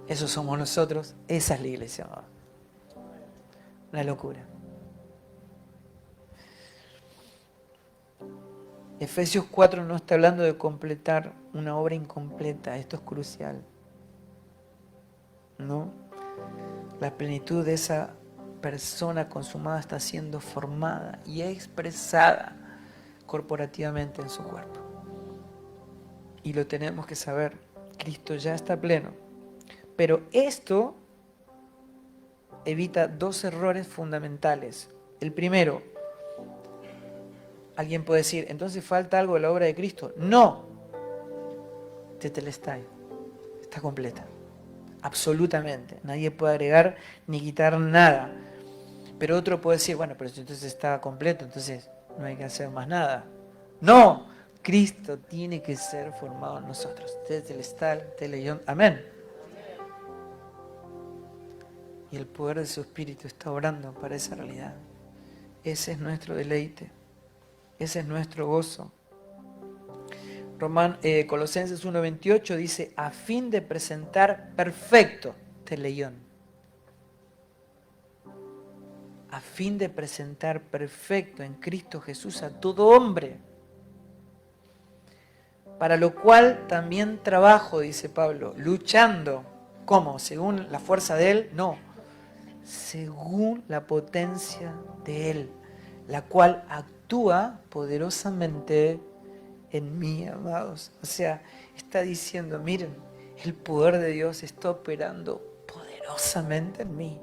Eso somos nosotros, esa es la iglesia, amada. Una locura. Efesios 4 no está hablando de completar una obra incompleta, esto es crucial. ¿No? La plenitud de esa persona consumada está siendo formada y expresada corporativamente en su cuerpo. Y lo tenemos que saber, Cristo ya está pleno. Pero esto evita dos errores fundamentales. El primero, alguien puede decir, entonces falta algo de la obra de Cristo. No, tetelestai, está completa, absolutamente. Nadie puede agregar ni quitar nada. Pero otro puede decir, bueno, pero entonces está completo, entonces no hay que hacer más nada. No, Cristo tiene que ser formado en nosotros. Tetelestai, teleión, amén. Y el poder de su Espíritu está obrando para esa realidad. Ese es nuestro deleite. Ese es nuestro gozo. Colosenses 1:28 dice, a fin de presentar perfecto, teleión. A fin de presentar perfecto en Cristo Jesús a todo hombre. Para lo cual también trabajo, dice Pablo, luchando. ¿Cómo? ¿Según la fuerza de Él? No. Según la potencia de Él, la cual actúa poderosamente en mí, amados. O sea, está diciendo, miren, el poder de Dios está operando poderosamente en mí,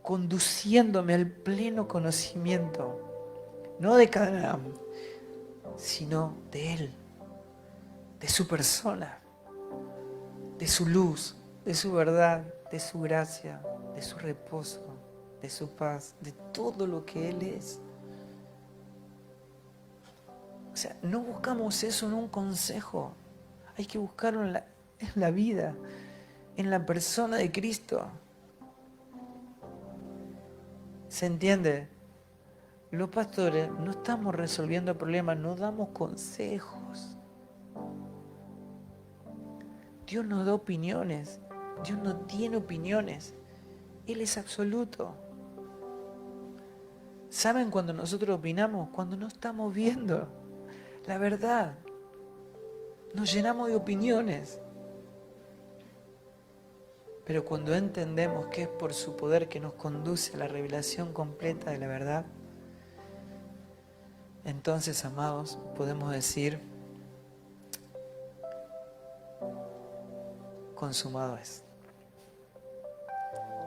conduciéndome al pleno conocimiento, no de Canaán, sino de Él, de su persona, de su luz, de su verdad, de su gracia, de su reposo, de su paz, de todo lo que Él es. O sea, no buscamos eso en un consejo, hay que buscarlo en la vida, en la persona de Cristo. ¿Se entiende? Los pastores no estamos resolviendo problemas, no damos consejos. Dios no da opiniones, Dios no tiene opiniones, Él es absoluto. ¿Saben cuando nosotros opinamos? Cuando no estamos viendo la verdad. Nos llenamos de opiniones. Pero cuando entendemos que es por su poder que nos conduce a la revelación completa de la verdad, entonces, amados, podemos decir, consumado es.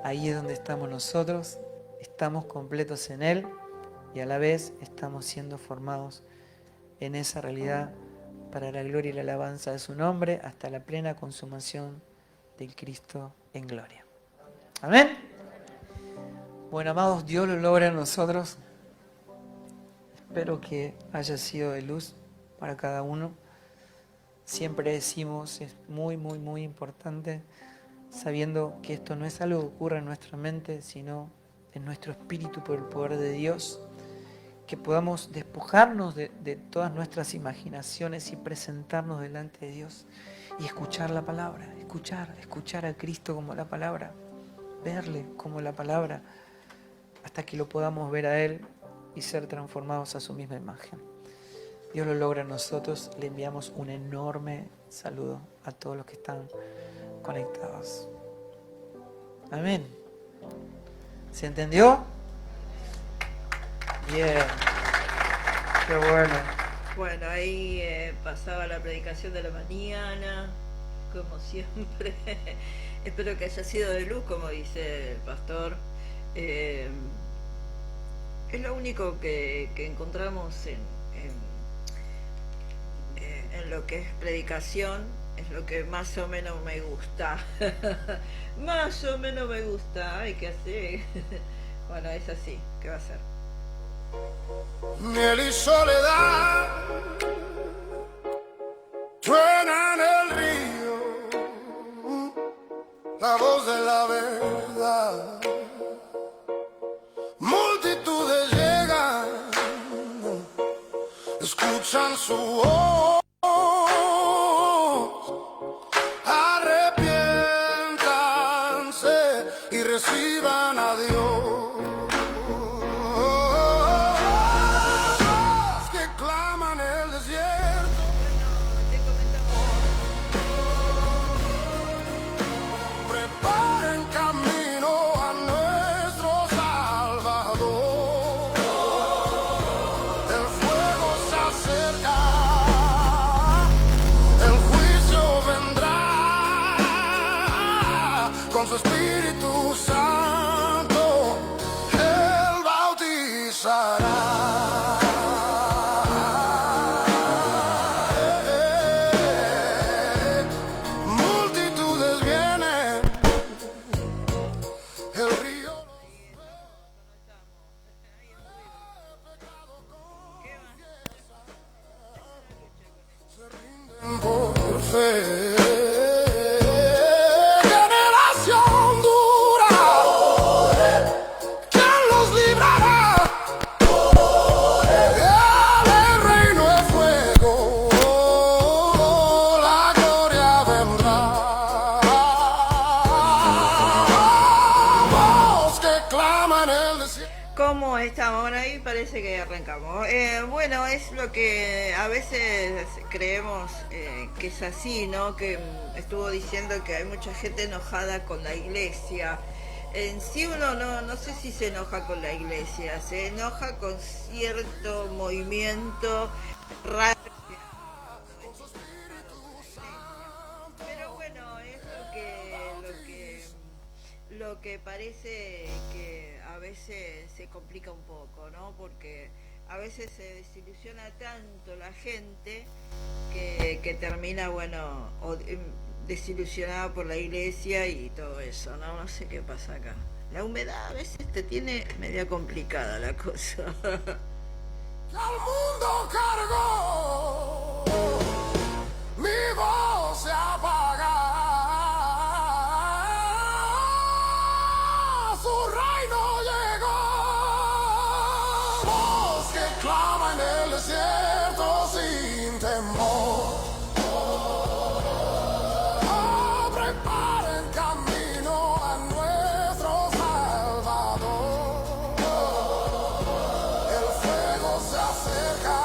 Ahí es donde estamos nosotros, estamos completos en Él y a la vez estamos siendo formados en esa realidad para la gloria y la alabanza de su nombre hasta la plena consumación del Cristo en gloria. Amén. Bueno, amados, Dios lo logra en nosotros. Espero que haya sido de luz para cada uno. Siempre decimos, es muy, muy, muy importante, sabiendo que esto no es algo que ocurre en nuestra mente, sino en nuestro espíritu por el poder de Dios, que podamos despojarnos de todas nuestras imaginaciones y presentarnos delante de Dios y escuchar la palabra, escuchar a Cristo como la palabra, verle como la palabra, hasta que lo podamos ver a Él y ser transformados a su misma imagen. Dios lo logra en nosotros. Le enviamos un enorme saludo a todos los que están conectados. Amén. ¿Se entendió? Bien. Qué bueno. Bueno, ahí pasaba la predicación de la mañana, como siempre. Espero que haya sido de luz, como dice el pastor. Es lo único que encontramos en lo que es predicación, es lo que más o menos me gusta. Más o menos me gusta. Ay, ¿qué hace? Bueno, es así. ¿Qué va a hacer? Miel y soledad truena en el río, la voz de la verdad. Multitudes llegan, escuchan su voz, arrepiéntanse y reciban a Dios. Con su Espíritu Santo, Él bautizará. Multitudes vienen, el río se rinden por fe. ¿Cómo estamos? Bueno, ahí parece que arrancamos. Bueno, es lo que a veces creemos que es así, ¿no? Que estuvo diciendo que hay mucha gente enojada con la iglesia. En sí uno no sé si se enoja con la iglesia, se enoja con cierto movimiento raro que que parece que a veces se complica un poco, ¿no? Porque a veces se desilusiona tanto la gente que termina, bueno, desilusionada por la iglesia y todo eso, ¿no? No sé qué pasa acá. La humedad a veces te tiene media complicada la cosa. Que al mundo cargó, mi voz se apaga, su reino llegó, voz que clama en el desierto sin temor. Preparen camino a nuestro Salvador. El fuego se acerca,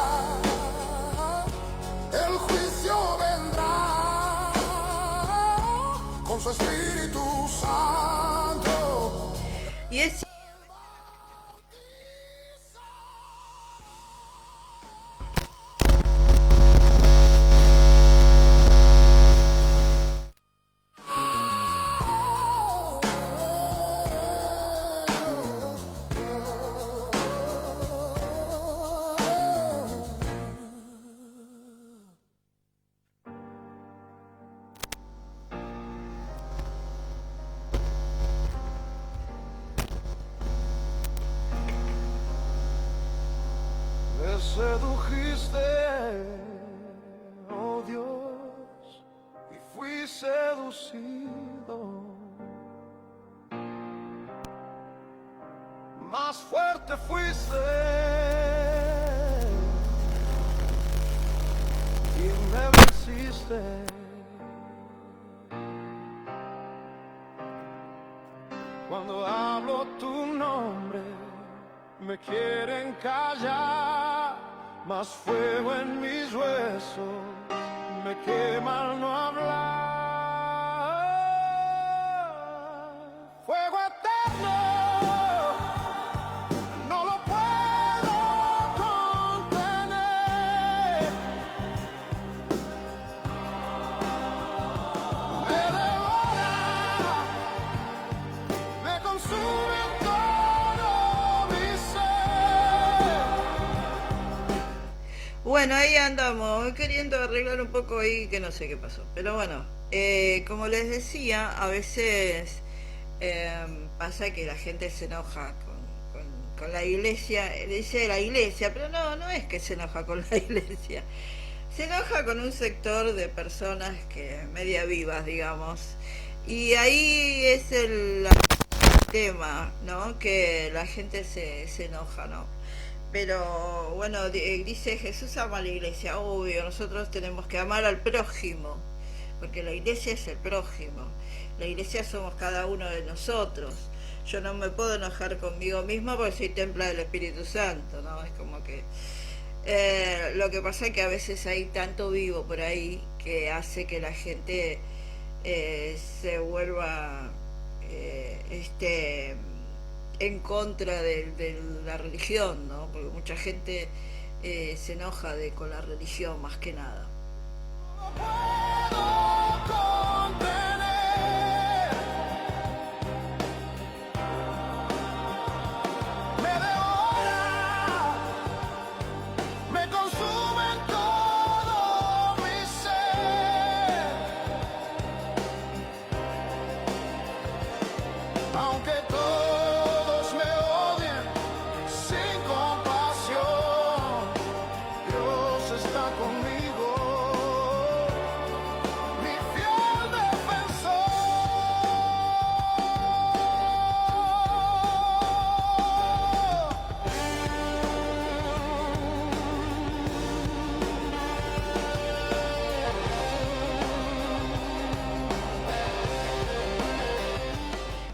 el juicio vendrá con su Espíritu Santo. Y es Me sedujiste, oh Dios, y fui seducido. Más fuerte fuiste y me venciste. Cuando hablo tu nombre, me quieren callar, más fuego en mis huesos, me quema al no hablar. Fuego eterno, no lo puedo contener. Me devora, me consume todo mi ser. bueno, ahí andamos, queriendo arreglar un poco ahí que no sé qué pasó. Pero bueno, como les decía, a veces pasa que la gente se enoja con la iglesia, dice la iglesia, pero no es que se enoja con la iglesia. Se enoja con un sector de personas que media vivas, digamos. Y ahí es el tema, ¿no? Que la gente se enoja, ¿no? Pero bueno, dice Jesús ama a la iglesia, obvio, nosotros tenemos que amar al prójimo, porque la iglesia es el prójimo, la iglesia somos cada uno de nosotros. Yo no me puedo enojar conmigo misma porque soy templo del Espíritu Santo, ¿no? Es como que lo que pasa es que a veces hay tanto vivo por ahí que hace que la gente se vuelva en contra de la religión, ¿no? Porque mucha gente se enoja con la religión más que nada. No puedo contener, me devora, me consume en todo mi ser. Aunque todos me odien sin compasión, Dios está conmigo, mi fiel defensor.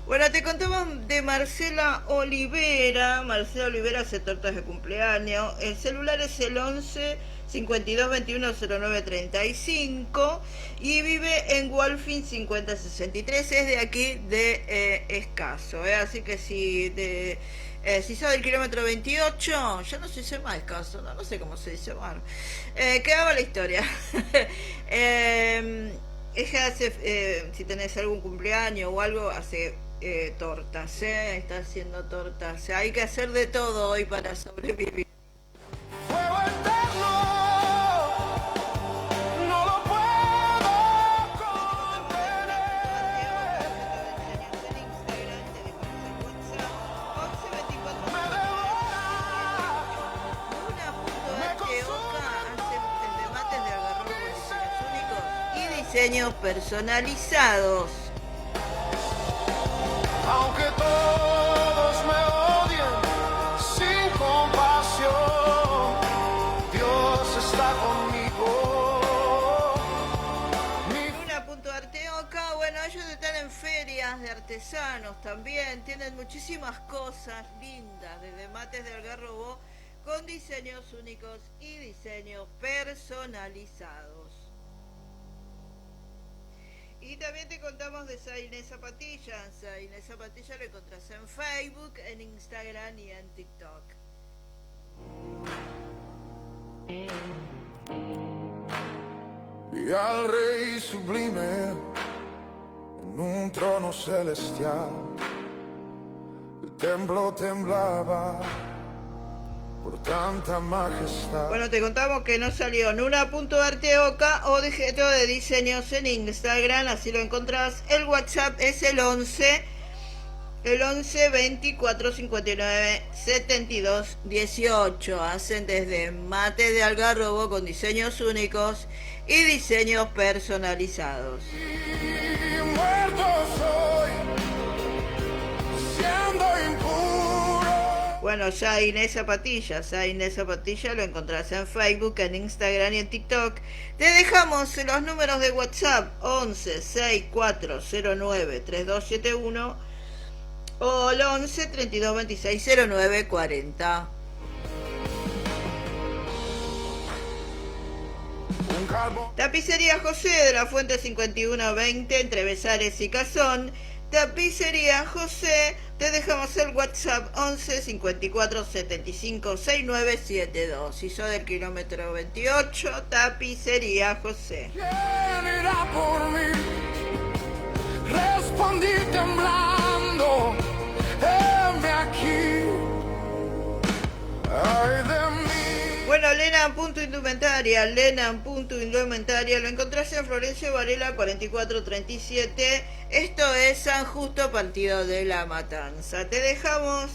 Bueno, te contamos de Marcela Olivera. Marcela Olivera hace tortas de cumpleaños. El celular es el 11 52 21 09 35 y vive en Wolfing 5063. Es de aquí de Escaso, así que si sos del kilómetro 28, yo no sé si se llama Escaso, no sé cómo se dice, bueno, que haga la historia. Ella hace, si tenés algún cumpleaños o algo, hace tortas, está haciendo tortas. Hay que hacer de todo hoy para sobrevivir. Fuego eterno, no lo puedo contener. Me devora, Desde mates de algarrobo con diseños únicos y diseños personalizados. aunque todos me odien sin compasión, Dios está conmigo. Luna.arteoca, bueno, ellos están en ferias de artesanos también, tienen muchísimas cosas lindas, desde mates de algarrobo con diseños únicos y diseños personalizados. Y también te contamos de Sainés Zapatillas. Sainés Zapatillas lo encontrás en Facebook, en Instagram y en TikTok. Y al Rey sublime en un trono celestial, el templo temblaba por tanta majestad. Bueno, te contamos que no salió Nuna.arteoca o objeto de diseños en Instagram, así lo encontrás. El WhatsApp es el 11 24 59 72 18. Hacen desde mate de algarrobo con diseños únicos y diseños personalizados. Y muerto soy, siendo impuro. Bueno, Sainés Zapatillas lo encontrás en Facebook, en Instagram y en TikTok. Te dejamos los números de WhatsApp 11 6409 3271 o el 11 32 26 09 40. Un calvo. Tapicería José de la Fuente 5120 entre Besares y Cazón. Tapicería José, te dejamos el WhatsApp 11 54 75 6972. Si sos del kilómetro 28, Tapicería José. ¿Quién irá por mí? Respondí temblando, heme aquí. Ay de mí. Bueno, Lena.indumentaria lo encontrás en Florencio Varela 4437. Esto es San Justo, partido de La Matanza. Te dejamos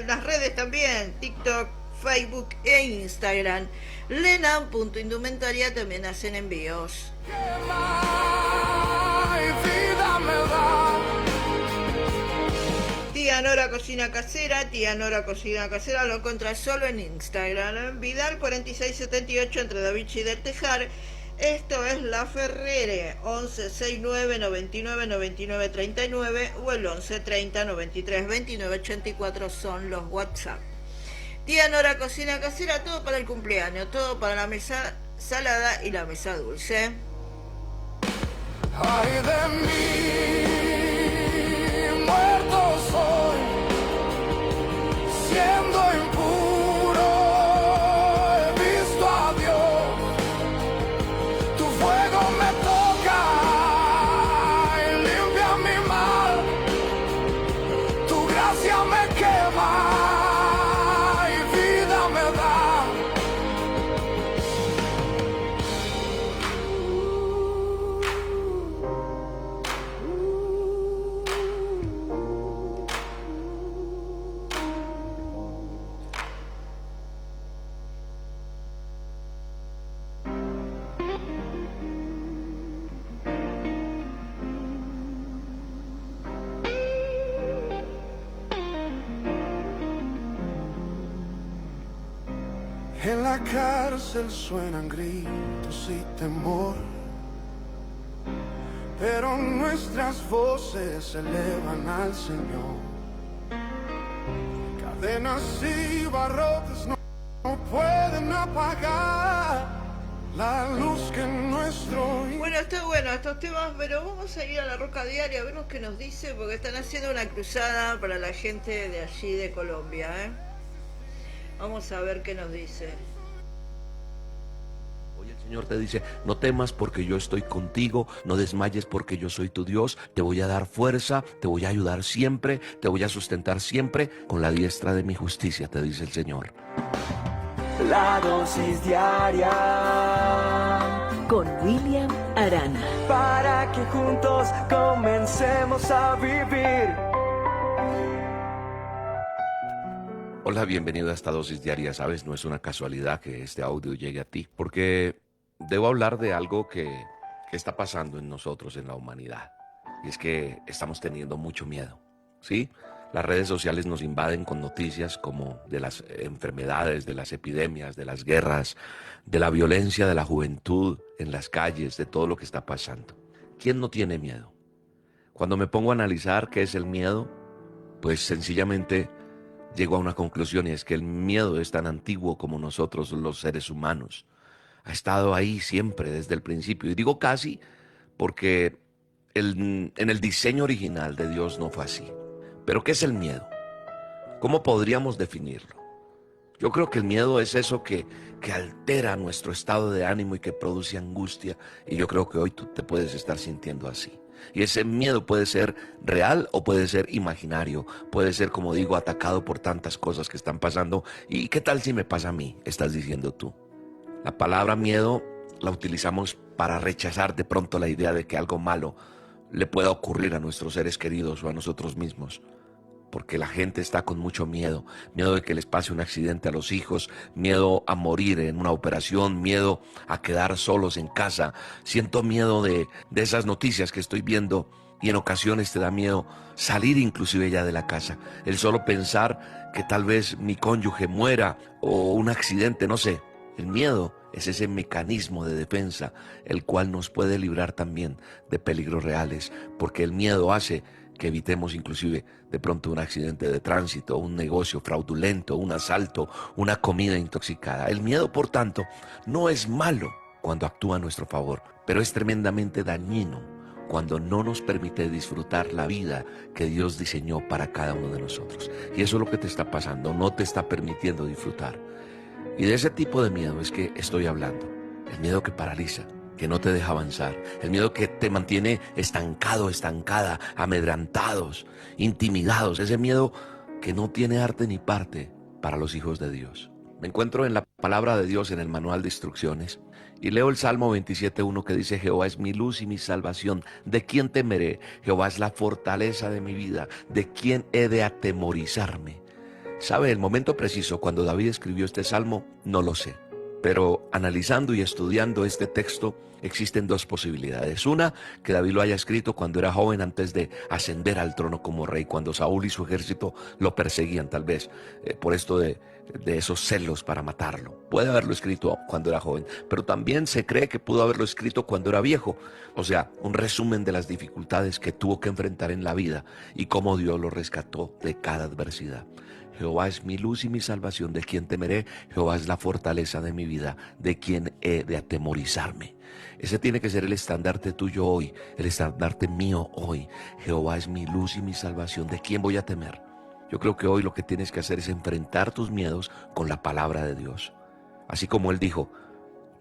las redes también, TikTok, Facebook e Instagram. Lena.indumentaria también hacen envíos. ¿Qué más vida me da? Tía Nora Cocina Casera lo encontrás solo en Instagram. Vidal 4678 entre Davichi y del Tejar. Esto es La Ferrere, 11 69 99 99 39 o el 11 30 93 29 84 son los WhatsApp. Tía Nora Cocina Casera, todo para el cumpleaños, todo para la mesa salada y la mesa dulce. Ay de mí, muerto soy, siendo impuro, he visto a Dios, tu fuego me toca y limpia mi mal, tu gracia me quema y vida me da. En la cárcel suenan gritos y temor, pero nuestras voces se elevan al Señor. Cadenas y barrotes no pueden apagar la luz que en nuestro... Bueno, está bueno estos temas, pero vamos a ir a la Roca Diaria a ver lo que nos dice, porque están haciendo una cruzada para la gente de allí de Colombia, ¿eh? Vamos a ver qué nos dice. Hoy Hoy el Señor te dice, no temas porque yo estoy contigo, no desmayes porque yo soy tu Dios, te voy a dar fuerza, te voy a ayudar siempre, te voy a sustentar siempre con la diestra de mi justicia, te dice el Señor. La dosis diaria con William Arana. para que juntos comencemos a vivir. Hola, bienvenido a esta dosis diaria. Sabes, no es una casualidad que este audio llegue a ti, porque debo hablar de algo que está pasando en nosotros, en la humanidad. Y es que estamos teniendo mucho miedo, ¿sí? Las redes sociales nos invaden con noticias como de las enfermedades, de las epidemias, de las guerras, de la violencia de la juventud en las calles, de todo lo que está pasando. ¿Quién no tiene miedo? Cuando me pongo a analizar qué es el miedo, pues sencillamente llego a una conclusión, y es que el miedo es tan antiguo como nosotros los seres humanos. Ha estado ahí siempre desde el principio. Y digo casi porque en el diseño original de Dios no fue así. Pero ¿qué es el miedo? ¿Cómo podríamos definirlo? Yo creo que el miedo es eso que altera nuestro estado de ánimo y que produce angustia. Y yo creo que hoy tú te puedes estar sintiendo así. Y ese miedo puede ser real o puede ser imaginario. Puede ser, como digo, atacado por tantas cosas que están pasando. ¿Y qué tal si me pasa a mí? Estás diciendo tú. La palabra miedo la utilizamos para rechazar de pronto la idea de que algo malo le pueda ocurrir a nuestros seres queridos o a nosotros mismos. Porque la gente está con mucho miedo. Miedo de que les pase un accidente a los hijos, miedo a morir en una operación, miedo a quedar solos en casa. Siento miedo de esas noticias que estoy viendo, y en ocasiones te da miedo salir inclusive ya de la casa. El solo pensar que tal vez mi cónyuge muera o un accidente, no sé. El miedo es ese mecanismo de defensa, el cual nos puede librar también de peligros reales, porque el miedo hace que evitemos inclusive de pronto un accidente de tránsito, un negocio fraudulento, un asalto, una comida intoxicada. El miedo, por tanto, no es malo cuando actúa a nuestro favor, pero es tremendamente dañino cuando no nos permite disfrutar la vida que Dios diseñó para cada uno de nosotros. Y eso es lo que te está pasando, no te está permitiendo disfrutar. Y de ese tipo de miedo es que estoy hablando. El miedo que paraliza, que no te deja avanzar. El miedo que te mantiene estancado, estancada, amedrantados, intimidados. Ese miedo que no tiene arte ni parte para los hijos de Dios. Me encuentro en la palabra de Dios en el manual de instrucciones y leo el Salmo 27:1 que dice: Jehová es mi luz y mi salvación, ¿de quién temeré? Jehová es la fortaleza de mi vida, ¿de quién he de atemorizarme? ¿Sabe el momento preciso cuando David escribió este salmo? No lo sé. Pero analizando y estudiando este texto, existen dos posibilidades. Una, que David lo haya escrito cuando era joven, antes de ascender al trono como rey, cuando Saúl y su ejército lo perseguían, tal vez por esto de esos celos para matarlo. Puede haberlo escrito cuando era joven, pero también se cree que pudo haberlo escrito cuando era viejo. O sea, un resumen de las dificultades que tuvo que enfrentar en la vida y cómo Dios lo rescató de cada adversidad. Jehová es mi luz y mi salvación, ¿de quién temeré? Jehová es la fortaleza de mi vida, ¿de quién he de atemorizarme? Ese tiene que ser el estandarte tuyo hoy, el estandarte mío hoy. Jehová es mi luz y mi salvación, ¿de quién voy a temer? Yo creo que hoy lo que tienes que hacer es enfrentar tus miedos con la palabra de Dios. Así como Él dijo: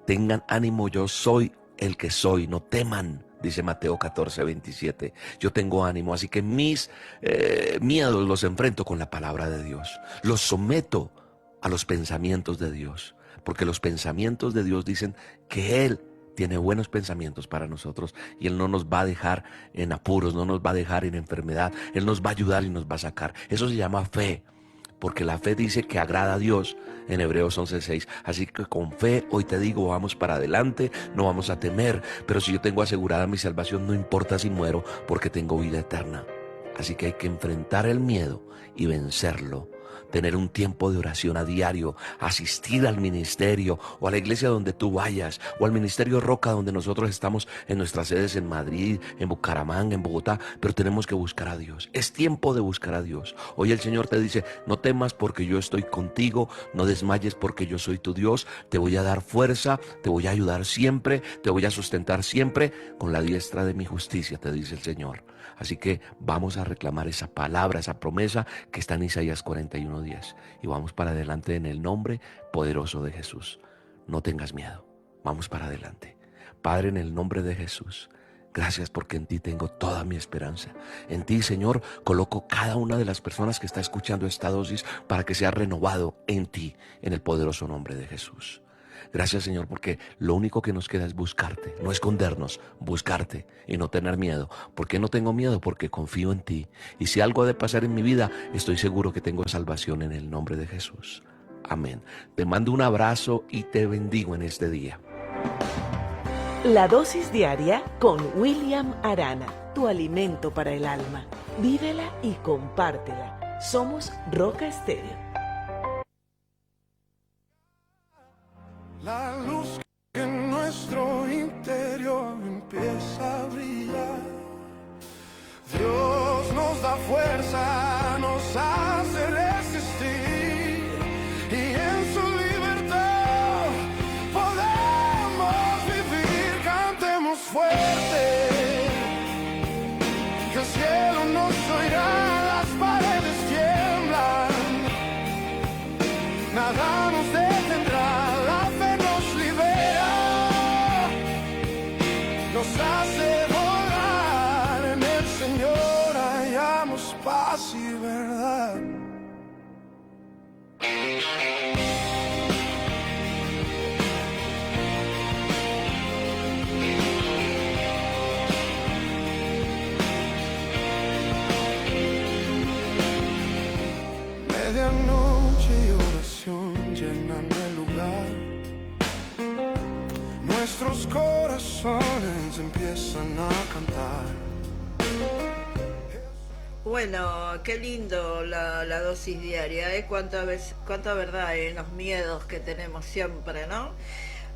tengan ánimo, yo soy el que soy, no teman. Dice Mateo 14:27. Yo tengo ánimo, así que mis miedos los enfrento con la palabra de Dios. Los someto a los pensamientos de Dios, porque los pensamientos de Dios dicen que Él tiene buenos pensamientos para nosotros y Él no nos va a dejar en apuros, no nos va a dejar en enfermedad. Él nos va a ayudar y nos va a sacar. Eso se llama fe, porque la fe dice que agrada a Dios en Hebreos 11:6. Así que con fe hoy te digo, vamos para adelante, no vamos a temer. Pero si yo tengo asegurada mi salvación, no importa si muero, porque tengo vida eterna. Así que hay que enfrentar el miedo y vencerlo. Tener un tiempo de oración a diario, asistir al ministerio o a la iglesia donde tú vayas, o al ministerio Roca donde nosotros estamos en nuestras sedes en Madrid, en Bucaramanga, en Bogotá, pero tenemos que buscar a Dios. Es tiempo de buscar a Dios. Hoy el Señor te dice: no temas porque yo estoy contigo, no desmayes porque yo soy tu Dios, te voy a dar fuerza, te voy a ayudar siempre, te voy a sustentar siempre con la diestra de mi justicia, te dice el Señor. Así que vamos a reclamar esa palabra, esa promesa que está en Isaías 41:10. Y vamos para adelante en el nombre poderoso de Jesús. No tengas miedo. Vamos para adelante. Padre, en el nombre de Jesús, gracias porque en ti tengo toda mi esperanza. En ti, Señor, coloco cada una de las personas que está escuchando esta dosis para que sea renovado en ti, en el poderoso nombre de Jesús. Gracias, Señor, porque lo único que nos queda es buscarte, no escondernos, buscarte y no tener miedo. ¿Por qué no tengo miedo? Porque confío en ti. Y si algo ha de pasar en mi vida, estoy seguro que tengo salvación en el nombre de Jesús. Amén. Te mando un abrazo y te bendigo en este día. La dosis diaria con William Arana, tu alimento para el alma. Vívela y compártela. Somos Roca Estéreo. La luz que en nuestro interior empieza a brillar. Dios nos da fuerza, nos hace resistir. Y en su libertad podemos vivir. Cantemos fuerte, que el cielo nos oirá, las paredes tiemblan. Nada nos detendrá. Nos hace volar, en el Señor hallamos paz y verdad. Medianoche y oración llenan el lugar. Nuestros corazones empiezan a cantar. Bueno, qué lindo la dosis diaria, ¿eh? Cuánta verdad en los miedos que tenemos siempre, ¿no?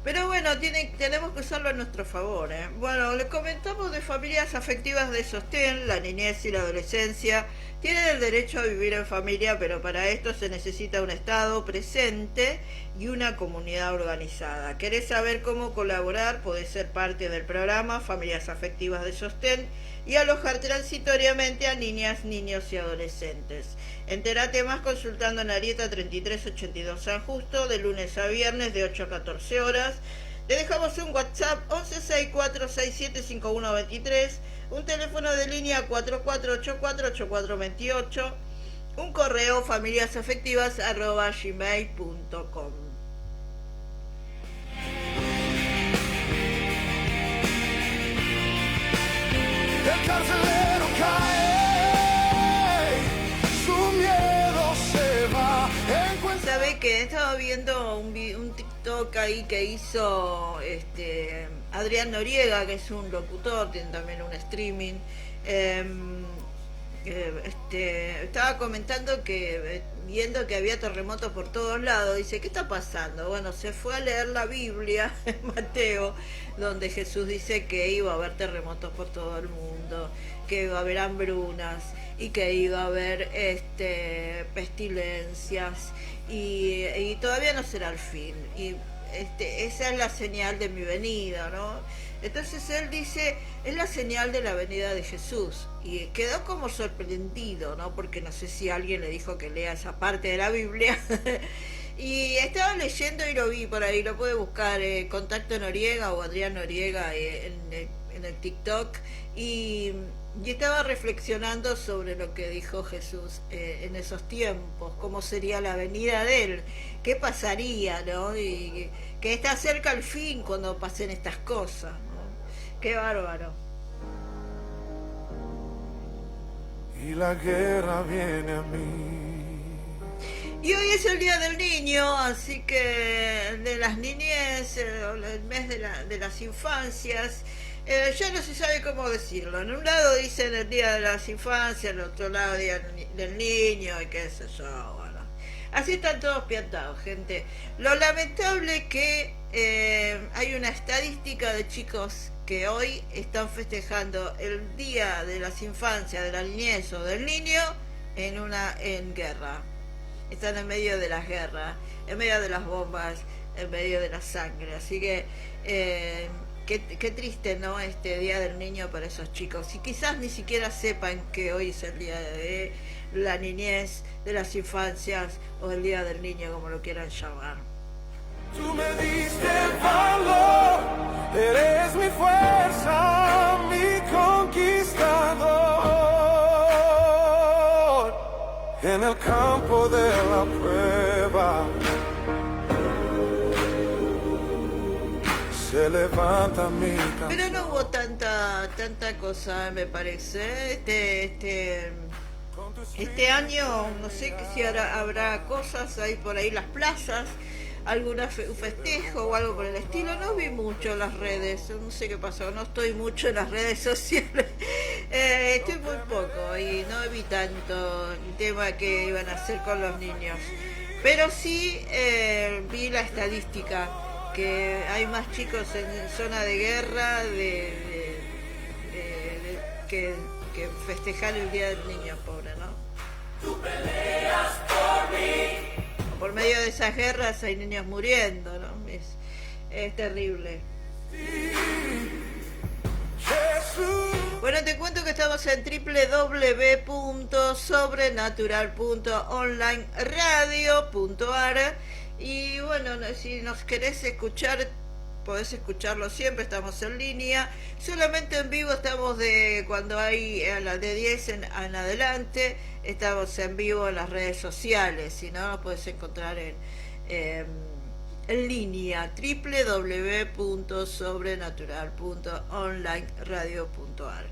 Pero bueno, tenemos que usarlo a nuestro favor, ¿eh? Bueno, le comentamos de familias afectivas de sostén. La niñez y la adolescencia tienen el derecho a vivir en familia, pero para esto se necesita un Estado presente y una comunidad organizada. ¿Querés saber cómo colaborar? Podés ser parte del programa Familias Afectivas de Sostén y alojar transitoriamente a niñas, niños y adolescentes. Entérate más consultando en Arieta 3382 San Justo, de lunes a viernes de 8 a 14 horas. Te dejamos un WhatsApp 1164675123, un teléfono de línea 44848428, un correo familiasafectivas@gmail.com. El carcelero cae, su miedo se va. Sabe que estaba viendo un TikTok ahí que hizo Adrián Noriega, que es un locutor, tiene también un streaming. Estaba comentando que viendo que había terremotos por todos lados, dice, ¿qué está pasando? Bueno, se fue a leer la Biblia en Mateo, donde Jesús dice que iba a haber terremotos por todo el mundo, que iba a haber hambrunas y que iba a haber pestilencias y todavía no será el fin. Y esa es la señal de mi venida, ¿no? Entonces él dice, es la señal de la venida de Jesús. Y quedó como sorprendido, ¿no? Porque no sé si alguien le dijo que lea esa parte de la Biblia. Y estaba leyendo y lo vi por ahí, lo puede buscar, Contacto Noriega o Adrián Noriega en el TikTok. Y estaba reflexionando sobre lo que dijo Jesús en esos tiempos, cómo sería la venida de él, qué pasaría, ¿no? Y que está cerca el fin cuando pasen estas cosas, ¿no? Qué bárbaro. Y la guerra viene a mí. Y hoy es el Día del Niño, así que de las niñez, el mes de las infancias, ya no se sabe cómo decirlo. En un lado dicen el Día de las Infancias, en el otro lado Día del Niño, y qué sé yo, bueno. Así están todos piantados, gente. Lo lamentable es que hay una estadística de chicos que hoy están festejando el Día de las Infancias, de la niñez o del niño en guerra. Están en medio de las guerras, en medio de las bombas, en medio de la sangre. Así que qué triste, ¿no? Este Día del Niño para esos chicos. Y quizás ni siquiera sepan que hoy es el Día de la Niñez, de las Infancias o el Día del Niño, como lo quieran llamar. Tú me diste valor, eres mi fuerza, mi conquistador. En el campo de la prueba se levanta mi canción. Pero no hubo tanta cosa, me parece. Este año, no sé si habrá cosas ahí por ahí, las plazas, algún festejo o algo por el estilo. No vi mucho en las redes, no sé qué pasó, no estoy mucho en las redes sociales. Estoy muy poco y no vi tanto el tema que iban a hacer con los niños. Pero sí vi la estadística, que hay más chicos en zona de guerra que festejar el Día del Niño, pobre, ¿no? Tú peleas por mí. Por medio de esas guerras hay niños muriendo, ¿no? Es terrible. Bueno, te cuento que estamos en www.sobrenatural.onlineradio.ar y bueno, si nos querés escuchar, podés escucharlo siempre, estamos en línea. Solamente en vivo estamos de cuando hay a las de 10 en adelante, estamos en vivo en las redes sociales, si no nos podés encontrar en línea www.sobrenatural.onlineradio.ar.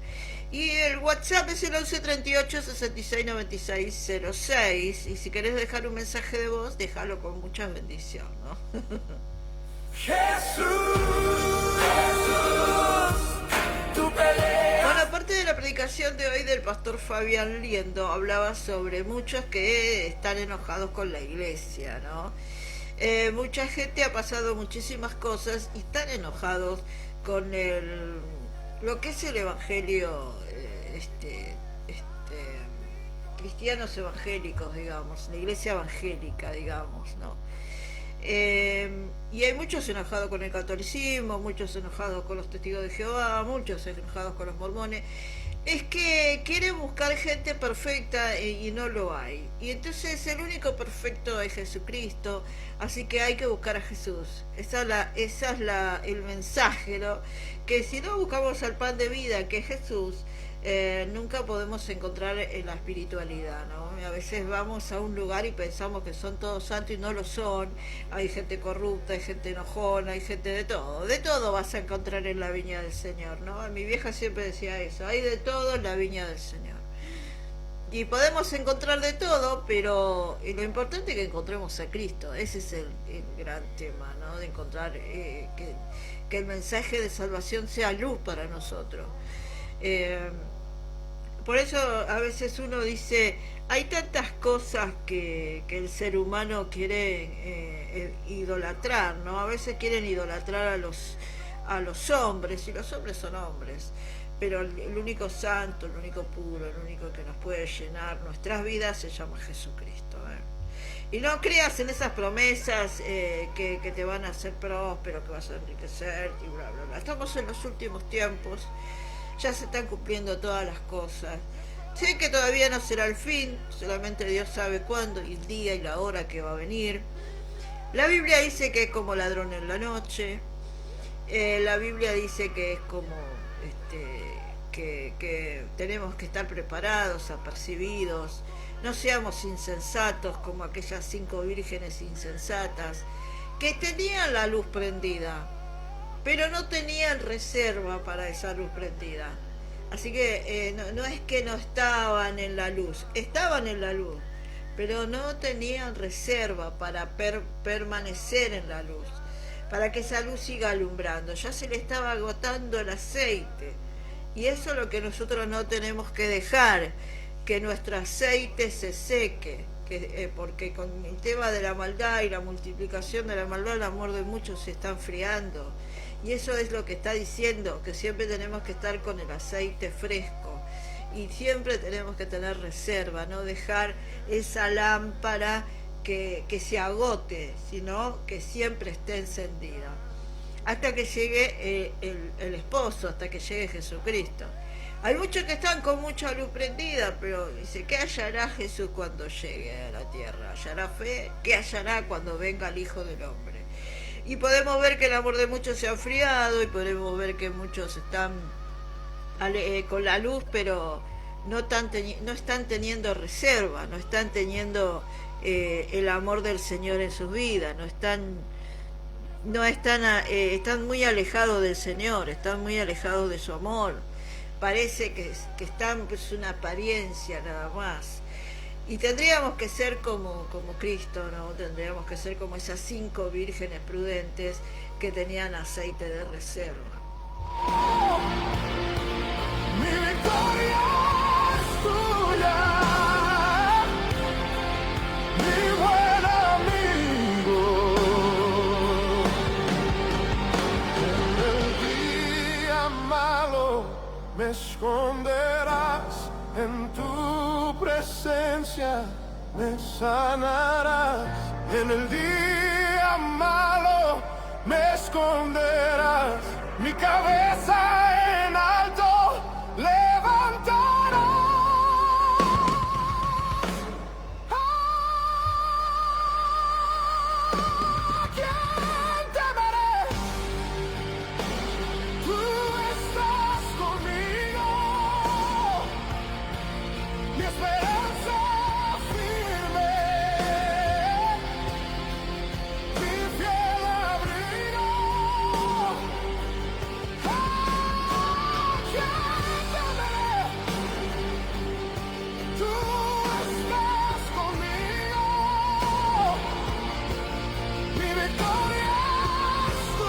Y el WhatsApp es el 11 38 66 96 06. Y si querés dejar un mensaje de voz, déjalo con mucha bendición, ¿no? Jesús, Bueno, aparte de la predicación de hoy del pastor Fabián Liendo, hablaba sobre muchos que están enojados con la iglesia, ¿no? Mucha gente ha pasado muchísimas cosas y están enojados con lo que es el evangelio, cristianos evangélicos, digamos, la iglesia evangélica, digamos, ¿no? Y hay muchos enojados con el catolicismo, muchos enojados con los testigos de Jehová, muchos enojados con los mormones. Es que quieren buscar gente perfecta y no lo hay. Y entonces el único perfecto es Jesucristo, así que hay que buscar a Jesús. Esa es el mensaje, ¿no? Que si no buscamos al pan de vida, que es Jesús, nunca podemos encontrar la espiritualidad, ¿no? A veces vamos a un lugar y pensamos que son todos santos y no lo son. Hay gente corrupta, hay gente enojona, hay gente de todo vas a encontrar en la viña del Señor, ¿no? Mi vieja siempre decía eso, hay de todo en la viña del Señor. Y podemos encontrar de todo, pero lo importante es que encontremos a Cristo. Ese es el gran tema, ¿no? De encontrar que el mensaje de salvación sea luz para nosotros. Por eso a veces uno dice, hay tantas cosas que el ser humano quiere idolatrar, ¿no? A veces quieren idolatrar a los hombres, y los hombres son hombres, pero el único santo, el único puro, el único que nos puede llenar nuestras vidas se llama Jesucristo, ¿eh? Y no creas en esas promesas que te van a hacer próspero, que vas a enriquecer y bla, bla, bla. Estamos en los últimos tiempos, ya se están cumpliendo todas las cosas. Sé que todavía no será el fin, solamente Dios sabe cuándo, y el día y la hora que va a venir. La Biblia dice que es como ladrón en la noche. La Biblia dice que es como que tenemos que estar preparados, apercibidos. No seamos insensatos como aquellas 5 vírgenes insensatas que tenían la luz prendida, pero no tenían reserva para esa luz prendida. Así que no es que no estaban en la luz, estaban en la luz, pero no tenían reserva para permanecer en la luz, para que esa luz siga alumbrando. Ya se le estaba agotando el aceite, y eso es lo que nosotros no tenemos que dejar, que nuestro aceite se seque, porque con el tema de la maldad y la multiplicación de la maldad, el amor de muchos se está enfriando. Y eso es lo que está diciendo, que siempre tenemos que estar con el aceite fresco y siempre tenemos que tener reserva, no dejar esa lámpara que se agote, sino que siempre esté encendida hasta que llegue el esposo, hasta que llegue Jesucristo. Hay muchos que están con mucha luz prendida, pero dice, ¿qué hallará Jesús cuando llegue a la tierra? ¿Hallará fe? ¿Qué hallará cuando venga el Hijo del Hombre? Y podemos ver que el amor de muchos se ha enfriado y podemos ver que muchos están con la luz, pero no están teniendo reserva, no están teniendo el amor del Señor en sus vidas, están muy alejados del Señor, están muy alejados de su amor. Parece que están, pues, una apariencia nada más. Y tendríamos que ser como Cristo, ¿no? Tendríamos que ser como esas 5 vírgenes prudentes que tenían aceite de reserva. Mi victoria es tuya, mi buen amigo. En el día malo me esconderás, en tu presencia me sanarás. En el día malo me esconderás, mi cabeza en alto levantarás. ¿A quién temeré? Tú estás conmigo, mi esperanza firme, mi fiel abrigo. ¿A quién temeré? Tú estás conmigo, mi victoria es tu.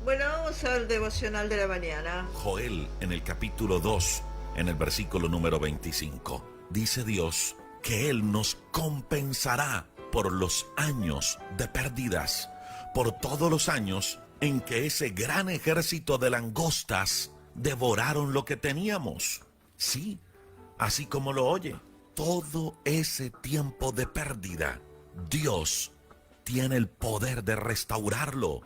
Bueno, vamos al devocional de la mañana. Joel, en el capítulo 2, en el versículo número 25, dice Dios que Él nos compensará por los años de pérdidas, por todos los años en que ese gran ejército de langostas devoraron lo que teníamos. Sí, así como lo oye, todo ese tiempo de pérdida, Dios tiene el poder de restaurarlo.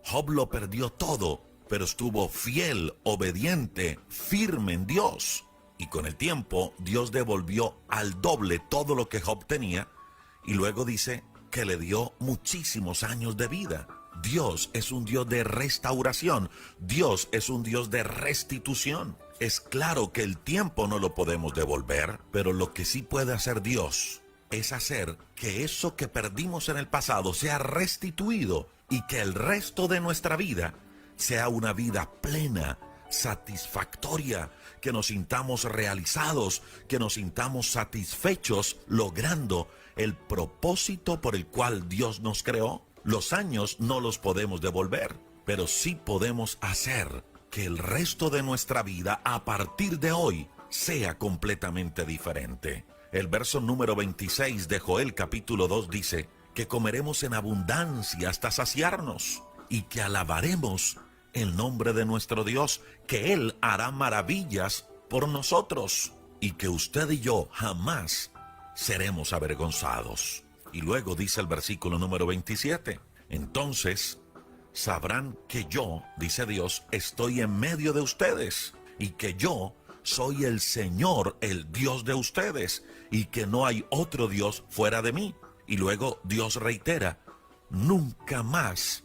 Job lo perdió todo, pero estuvo fiel, obediente, firme en Dios. Y con el tiempo, Dios devolvió al doble todo lo que Job tenía, y luego dice que le dio muchísimos años de vida. Dios es un Dios de restauración. Dios es un Dios de restitución. Es claro que el tiempo no lo podemos devolver, pero lo que sí puede hacer Dios es hacer que eso que perdimos en el pasado sea restituido y que el resto de nuestra vida sea una vida plena, satisfactoria, que nos sintamos realizados, que nos sintamos satisfechos logrando el propósito por el cual Dios nos creó. Los años no los podemos devolver, pero sí podemos hacer que el resto de nuestra vida a partir de hoy sea completamente diferente. El verso número 26 de Joel capítulo 2 dice que comeremos en abundancia hasta saciarnos y que alabaremos el nombre de nuestro Dios, que Él hará maravillas por nosotros y que usted y yo jamás seremos avergonzados. Y luego dice el versículo número 27, entonces sabrán que yo, dice Dios, estoy en medio de ustedes y que yo soy el Señor, el Dios de ustedes, y que no hay otro Dios fuera de mí. Y luego Dios reitera, nunca más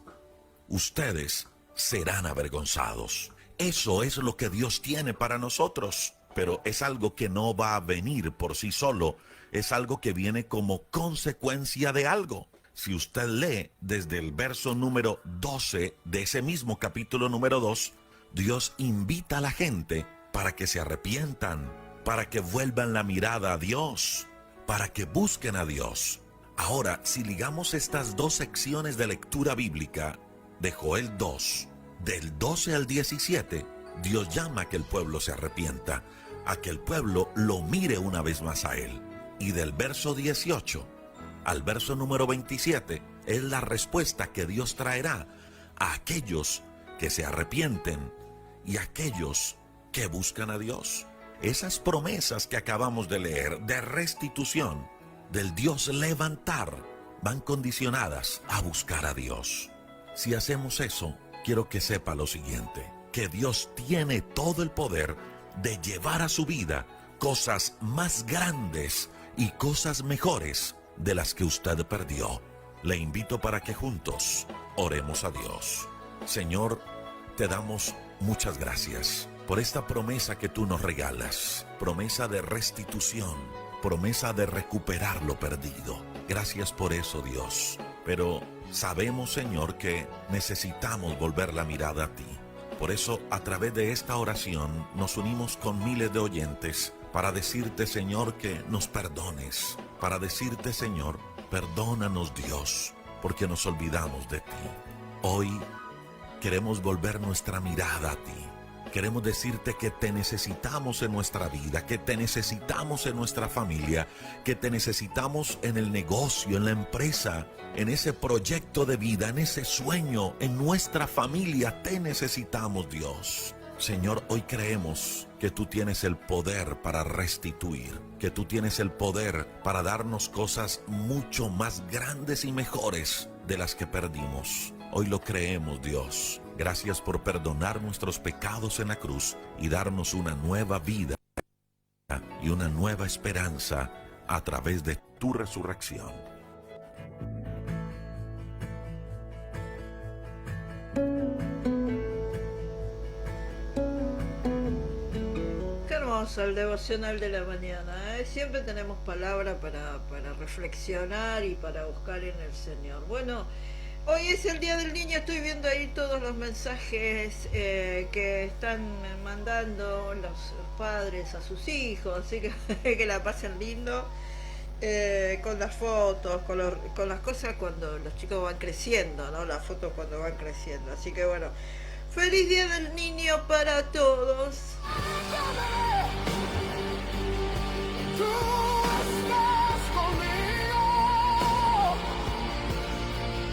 ustedes serán avergonzados. Eso es lo que Dios tiene para nosotros, pero es algo que no va a venir por sí solo, es algo que viene como consecuencia de algo. Si usted lee desde el verso número 12 de ese mismo capítulo número 2, Dios invita a la gente para que se arrepientan, para que vuelvan la mirada a Dios, para que busquen a Dios. Ahora, si ligamos estas dos secciones de lectura bíblica de Joel 2, del 12 al 17, Dios llama a que el pueblo se arrepienta, a que el pueblo lo mire una vez más a Él. Y del verso 18 al verso número 27 es la respuesta que Dios traerá a aquellos que se arrepienten y a aquellos que buscan a Dios. Esas promesas que acabamos de leer de restitución, del Dios levantar, van condicionadas a buscar a Dios. Si hacemos eso, quiero que sepa lo siguiente, que Dios tiene todo el poder de llevar a su vida cosas más grandes y cosas mejores de las que usted perdió. le invito para que juntos oremos a Dios. Señor, te damos muchas gracias por esta promesa que tú nos regalas, promesa de restitución, promesa de recuperar lo perdido. Gracias por eso, Dios. Pero sabemos, Señor, que necesitamos volver la mirada a ti. Por eso, a través de esta oración, nos unimos con miles de oyentes para decirte, Señor, que nos perdones. Para decirte, Señor, perdónanos, Dios, porque nos olvidamos de ti. Hoy queremos volver nuestra mirada a ti. Queremos decirte que te necesitamos en nuestra vida, que te necesitamos en nuestra familia, que te necesitamos en el negocio, en la empresa, en ese proyecto de vida, en ese sueño, en nuestra familia. Te necesitamos, Dios. Señor, hoy creemos que tú tienes el poder para restituir, que tú tienes el poder para darnos cosas mucho más grandes y mejores de las que perdimos. Hoy lo creemos, Dios. Gracias por perdonar nuestros pecados en la cruz y darnos una nueva vida y una nueva esperanza a través de tu resurrección. Qué hermoso el devocional de la mañana, ¿eh? Siempre tenemos palabra para reflexionar y para buscar en el Señor. Bueno, hoy es el Día del Niño, estoy viendo ahí todos los mensajes que están mandando los padres a sus hijos, así que que la pasen lindo, con las fotos, con las cosas cuando los chicos van creciendo, ¿no? Las fotos cuando van creciendo, así que bueno, feliz Día del Niño para todos. Tú estás conmigo,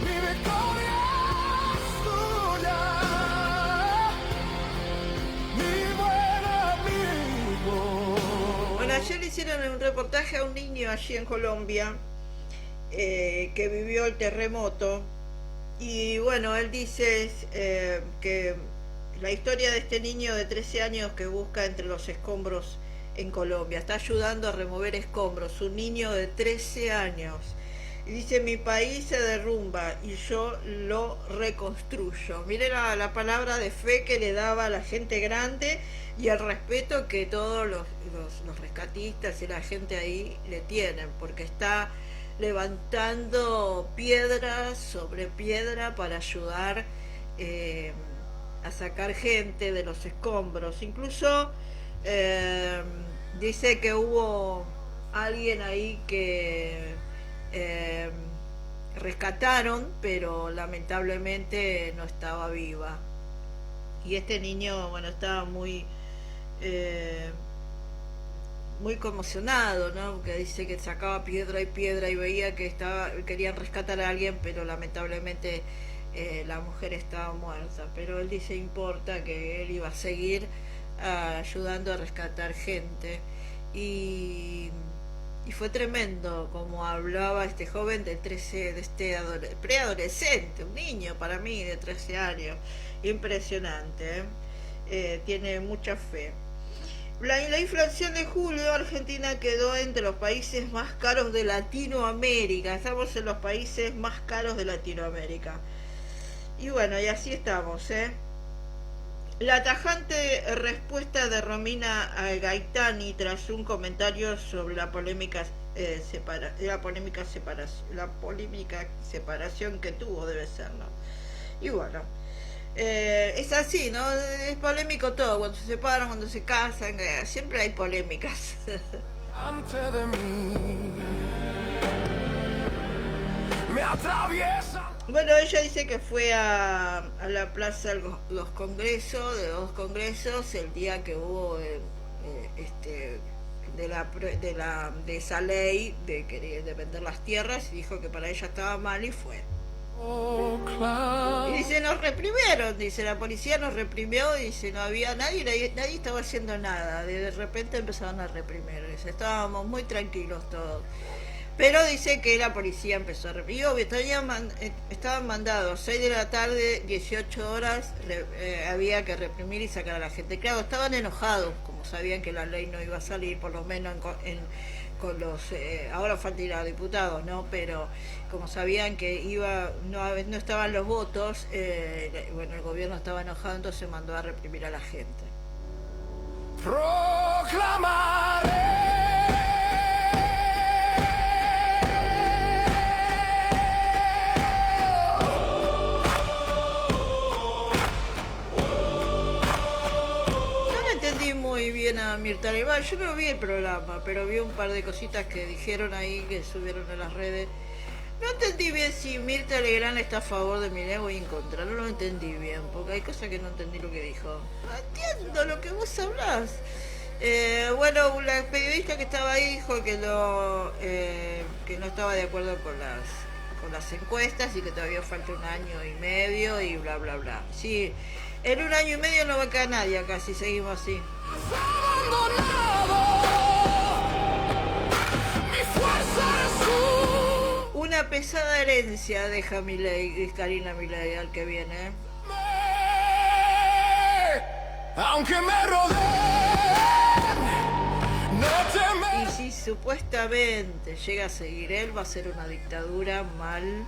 mi victoria es tuya, mi buen amigo. Bueno, ayer le hicieron un reportaje a un niño allí en Colombia que vivió el terremoto, y bueno, él dice que la historia de este niño de 13 años que busca entre los escombros en Colombia, está ayudando a remover escombros, un niño de 13 años. Y dice, mi país se derrumba y yo lo reconstruyo. Mire la palabra de fe que le daba a la gente grande y el respeto que todos los rescatistas y la gente ahí le tienen, porque está levantando piedra sobre piedra para ayudar a sacar gente de los escombros. Incluso dice que hubo alguien ahí que rescataron, pero lamentablemente no estaba viva. Y este niño, bueno, estaba muy conmocionado, ¿no? Porque dice que sacaba piedra y veía que querían rescatar a alguien, pero lamentablemente la mujer estaba muerta. Pero él dice, importa, que él iba a seguir ayudando a rescatar gente. Y fue tremendo como hablaba este joven de 13, de este preadolescente, un niño para mí de 13 años, impresionante, tiene mucha fe. La inflación de julio, Argentina quedó entre los países más caros de Latinoamérica. Estamos en los países más caros de Latinoamérica. Y bueno, y así estamos, ¿eh? La tajante respuesta de Romina Gaetani tras un comentario sobre la polémica separación que tuvo, debe ser, ¿no? Y bueno, es así, ¿no? Es polémico todo, cuando se separan, cuando se casan, siempre hay polémicas. Antes de mí me atraviesa. Bueno, ella dice que fue a la plaza de los congresos, el día que hubo de esa ley de vender las tierras, y dijo que para ella estaba mal y fue. Y dice, nos reprimieron, dice, la policía nos reprimió, dice, no había nadie estaba haciendo nada, de repente empezaron a reprimir, dice, estábamos muy tranquilos todos. Pero dice que la policía empezó a reprimir. Obvio, estaban mandados 6 de la tarde, 18 horas, había que reprimir y sacar a la gente. Claro, estaban enojados, como sabían que la ley no iba a salir, por lo menos con los, ahora falta ir a diputados, ¿no? Pero como sabían que no estaban los votos, bueno, el gobierno estaba enojado, entonces mandó a reprimir a la gente. Muy bien a Mirta Legrand. Yo no vi el programa, pero vi un par de cositas que dijeron ahí, que subieron en las redes. No entendí bien si Mirta Legrand está a favor de Milei o en contra. No lo entendí bien, porque hay cosas que no entendí lo que dijo. No entiendo lo que vos hablás. Bueno, la periodista que estaba ahí dijo que no estaba de acuerdo con las encuestas y que todavía falta 1 año y medio y bla bla bla. Sí, en 1 año y medio no va a quedar nadie acá si seguimos así. Una pesada herencia deja Karina Milei al que viene. Aunque me rodeen, no te y si supuestamente llega a seguir él, va a ser una dictadura mal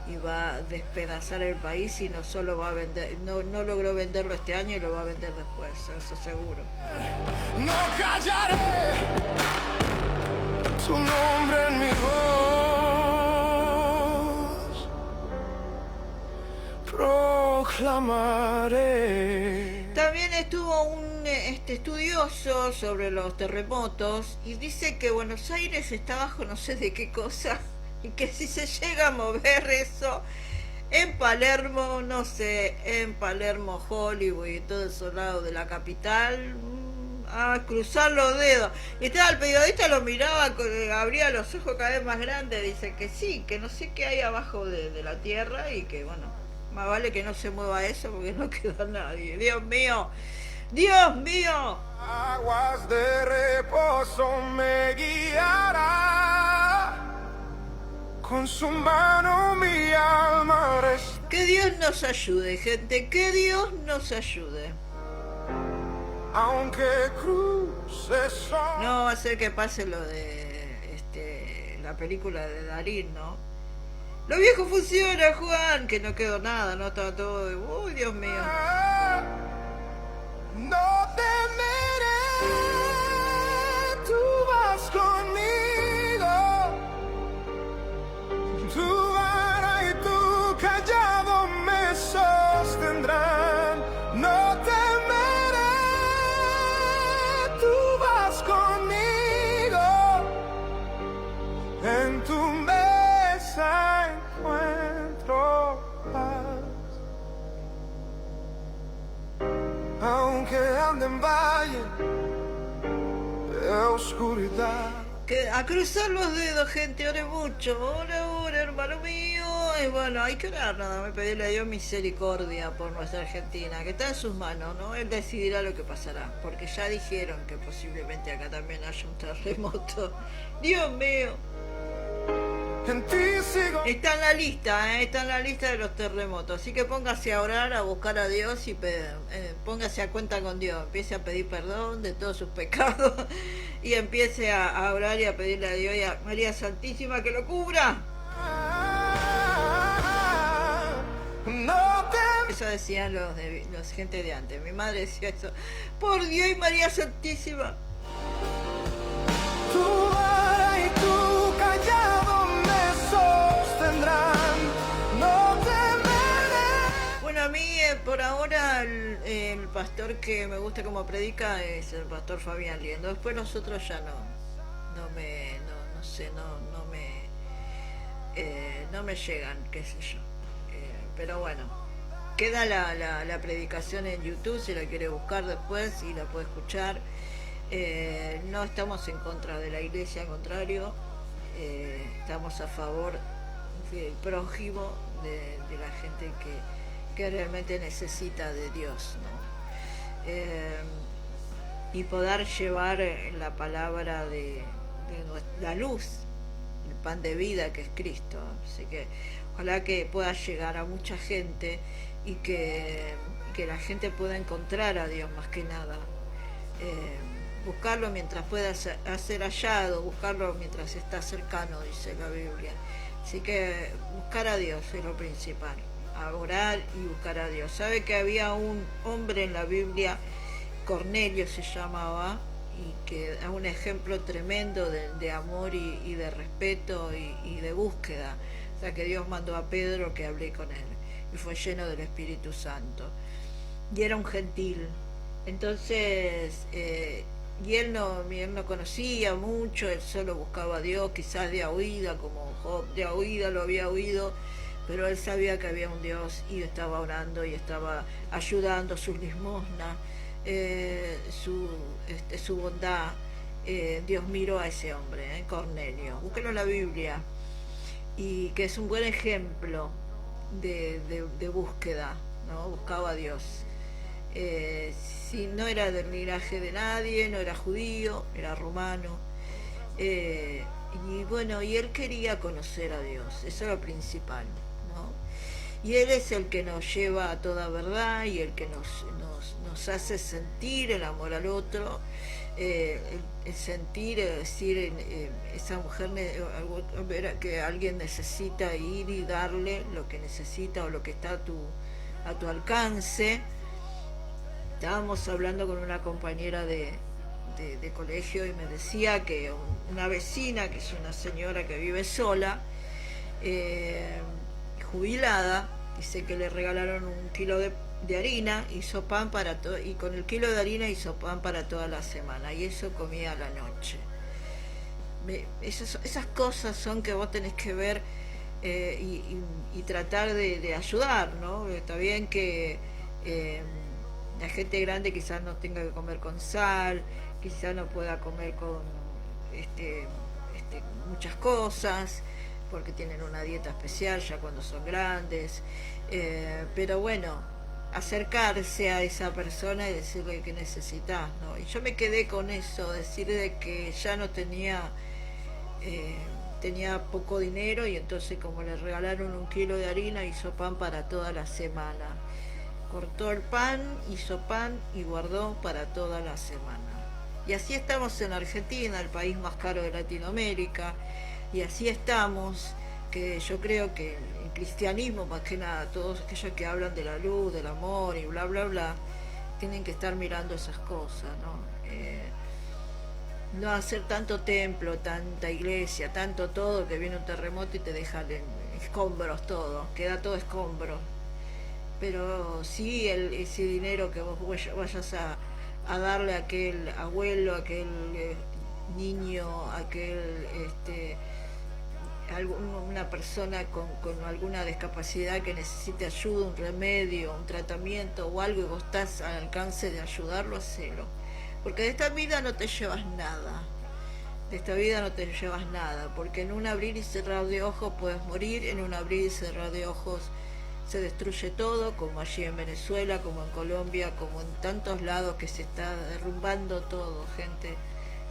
y va a despedazar el país y no solo va a vender, no logró venderlo este año y lo va a vender después, eso seguro. No callaré tu nombre en mi voz, proclamaré. También estuvo un estudioso sobre los terremotos y dice que Buenos Aires está bajo no sé de qué cosa y que si se llega a mover eso en Palermo, no sé, en Palermo, Hollywood y todo esos lados de la capital, a cruzar los dedos. Y estaba el periodista, lo miraba, abría los ojos cada vez más grandes, dice que sí, que no sé qué hay abajo de la tierra y que bueno, más vale que no se mueva eso porque no queda nadie. Dios mío, Dios mío. Aguas de reposo me guiará, con su mano mi alma restará. Que Dios nos ayude, gente, que Dios nos ayude. Aunque cruce sol. No va a ser que pase lo de la película de Darín, ¿no? Lo viejo funciona, Juan, que no quedó nada, no estaba todo. Uy, Dios mío. No temeré, tú vas conmigo, tu vara y tu callado me sostendrán. No temeré, tú vas conmigo, en tu mesa encuentro paz. Aunque ande en valle de oscuridad. Que a cruzar los dedos, gente, ore mucho, ore, hermano mío. Y bueno, hay que orar nada más, pedirle a Dios misericordia por nuestra Argentina, que está en sus manos, ¿no? Él decidirá lo que pasará, porque ya dijeron que posiblemente acá también haya un terremoto. Dios mío. En ti sigo. Está en la lista, está en la lista de los terremotos, así que póngase a orar, a buscar a Dios y póngase a cuenta con Dios, empiece a pedir perdón de todos sus pecados y empiece a orar y a pedirle a Dios y a María Santísima que lo cubra. No te... Eso decían los gente de antes, mi madre decía eso, por Dios y María Santísima. Tu vara y tu callado me sostendrán, no temeré. Bueno, a mí por ahora el pastor que me gusta como predica es el pastor Fabián Liendo. Después los otros ya no me llegan, qué sé yo. Pero bueno, queda la predicación en YouTube si la quiere buscar después y la puede escuchar. No estamos en contra de la iglesia, al contrario, estamos a favor del prójimo, de la gente que realmente necesita de Dios, ¿no? Y poder llevar la palabra de la luz, el pan de vida que es Cristo. Así que ojalá que pueda llegar a mucha gente y que la gente pueda encontrar a Dios más que nada. buscarlo mientras pueda ser hallado, buscarlo mientras está cercano, dice la Biblia. Así que buscar a Dios es lo principal, a orar y buscar a Dios. Sabe que había un hombre en la Biblia, Cornelio se llamaba, y que es un ejemplo tremendo de amor y de respeto y de búsqueda. O sea que Dios mandó a Pedro que hablé con él y fue lleno del Espíritu Santo. Y era un gentil. Entonces, y él no conocía mucho, él solo buscaba a Dios, quizás de oída, como Job, de oída lo había oído, pero él sabía que había un Dios y estaba orando y estaba ayudando, sus limosnas, su bondad. Dios miró a ese hombre, Cornelio. Búsquelo en la Biblia, y que es un buen ejemplo de búsqueda, ¿no? Buscaba a Dios. Si no era del linaje de nadie, no era judío, era romano, y bueno, y él quería conocer a Dios, eso es lo principal, ¿no? Y él es el que nos lleva a toda verdad y el que nos hace sentir el amor al otro, el sentir, decir, esa mujer, ver que alguien necesita ir y darle lo que necesita o lo que está a tu alcance. Estábamos hablando con una compañera de colegio y me decía que una vecina, que es una señora que vive sola, jubilada, dice que le regalaron 1 kilo de harina, hizo pan y con el kilo de harina hizo pan para toda la semana, y eso comía a la noche. Esas cosas son que vos tenés que ver y tratar de ayudar, ¿no? Está bien que la gente grande quizás no tenga que comer con sal, quizás no pueda comer con muchas cosas, porque tienen una dieta especial ya cuando son grandes, pero bueno, acercarse a esa persona y decirle que necesitas, ¿no? Y yo me quedé con eso, decirle que ya no tenía poco dinero, y entonces como le regalaron 1 kilo de harina, hizo pan para toda la semana. Cortó el pan, hizo pan y guardó para toda la semana. Y así estamos en Argentina, el país más caro de Latinoamérica, y así estamos, que yo creo que el cristianismo, más que nada, todos aquellos que hablan de la luz, del amor y bla, bla, bla, tienen que estar mirando esas cosas, ¿no? No hacer tanto templo, tanta iglesia, tanto todo, que viene un terremoto y te dejan en escombros todo, queda todo escombros. Pero sí ese dinero que vos vayas a darle a aquel abuelo, a aquel niño, a una persona con alguna discapacidad que necesite ayuda, un remedio, un tratamiento o algo, y vos estás al alcance de ayudarlo, hacelo. Porque de esta vida no te llevas nada. De esta vida no te llevas nada, porque en un abrir y cerrar de ojos puedes morir, en un abrir y cerrar de ojos se destruye todo, como allí en Venezuela, como en Colombia, como en tantos lados, que se está derrumbando todo, gente.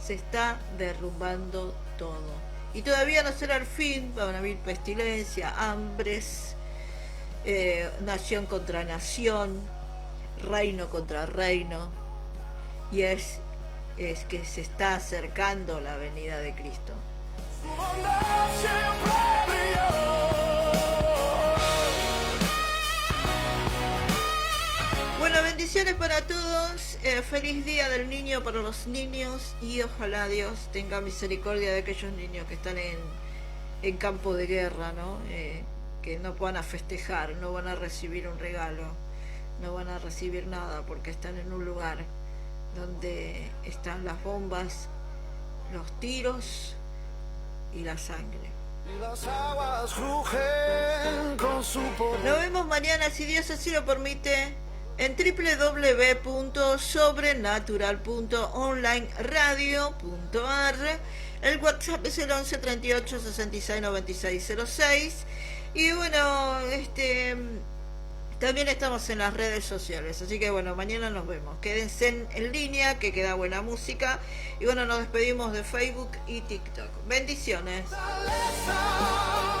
Se está derrumbando todo. Y todavía no será el fin, van a haber pestilencia, hambres, nación contra nación, reino contra reino, y es que se está acercando la venida de Cristo. Su bondad siempre brilló. Bueno, bendiciones para todos, feliz día del niño para los niños, y ojalá Dios tenga misericordia de aquellos niños que están en campo de guerra, ¿no? Que no van a festejar, no van a recibir un regalo, no van a recibir nada, porque están en un lugar donde están las bombas, los tiros y la sangre. Las aguas rugen con su poder. Nos vemos mañana, si Dios así lo permite, en www.sobrenatural.onlineradio.ar. El WhatsApp es el 11 38 66 96 06. Y bueno, también estamos en las redes sociales, así que bueno, mañana nos vemos. Quédense en línea, que queda buena música. Y bueno, nos despedimos de Facebook y TikTok. Bendiciones. Fortaleza.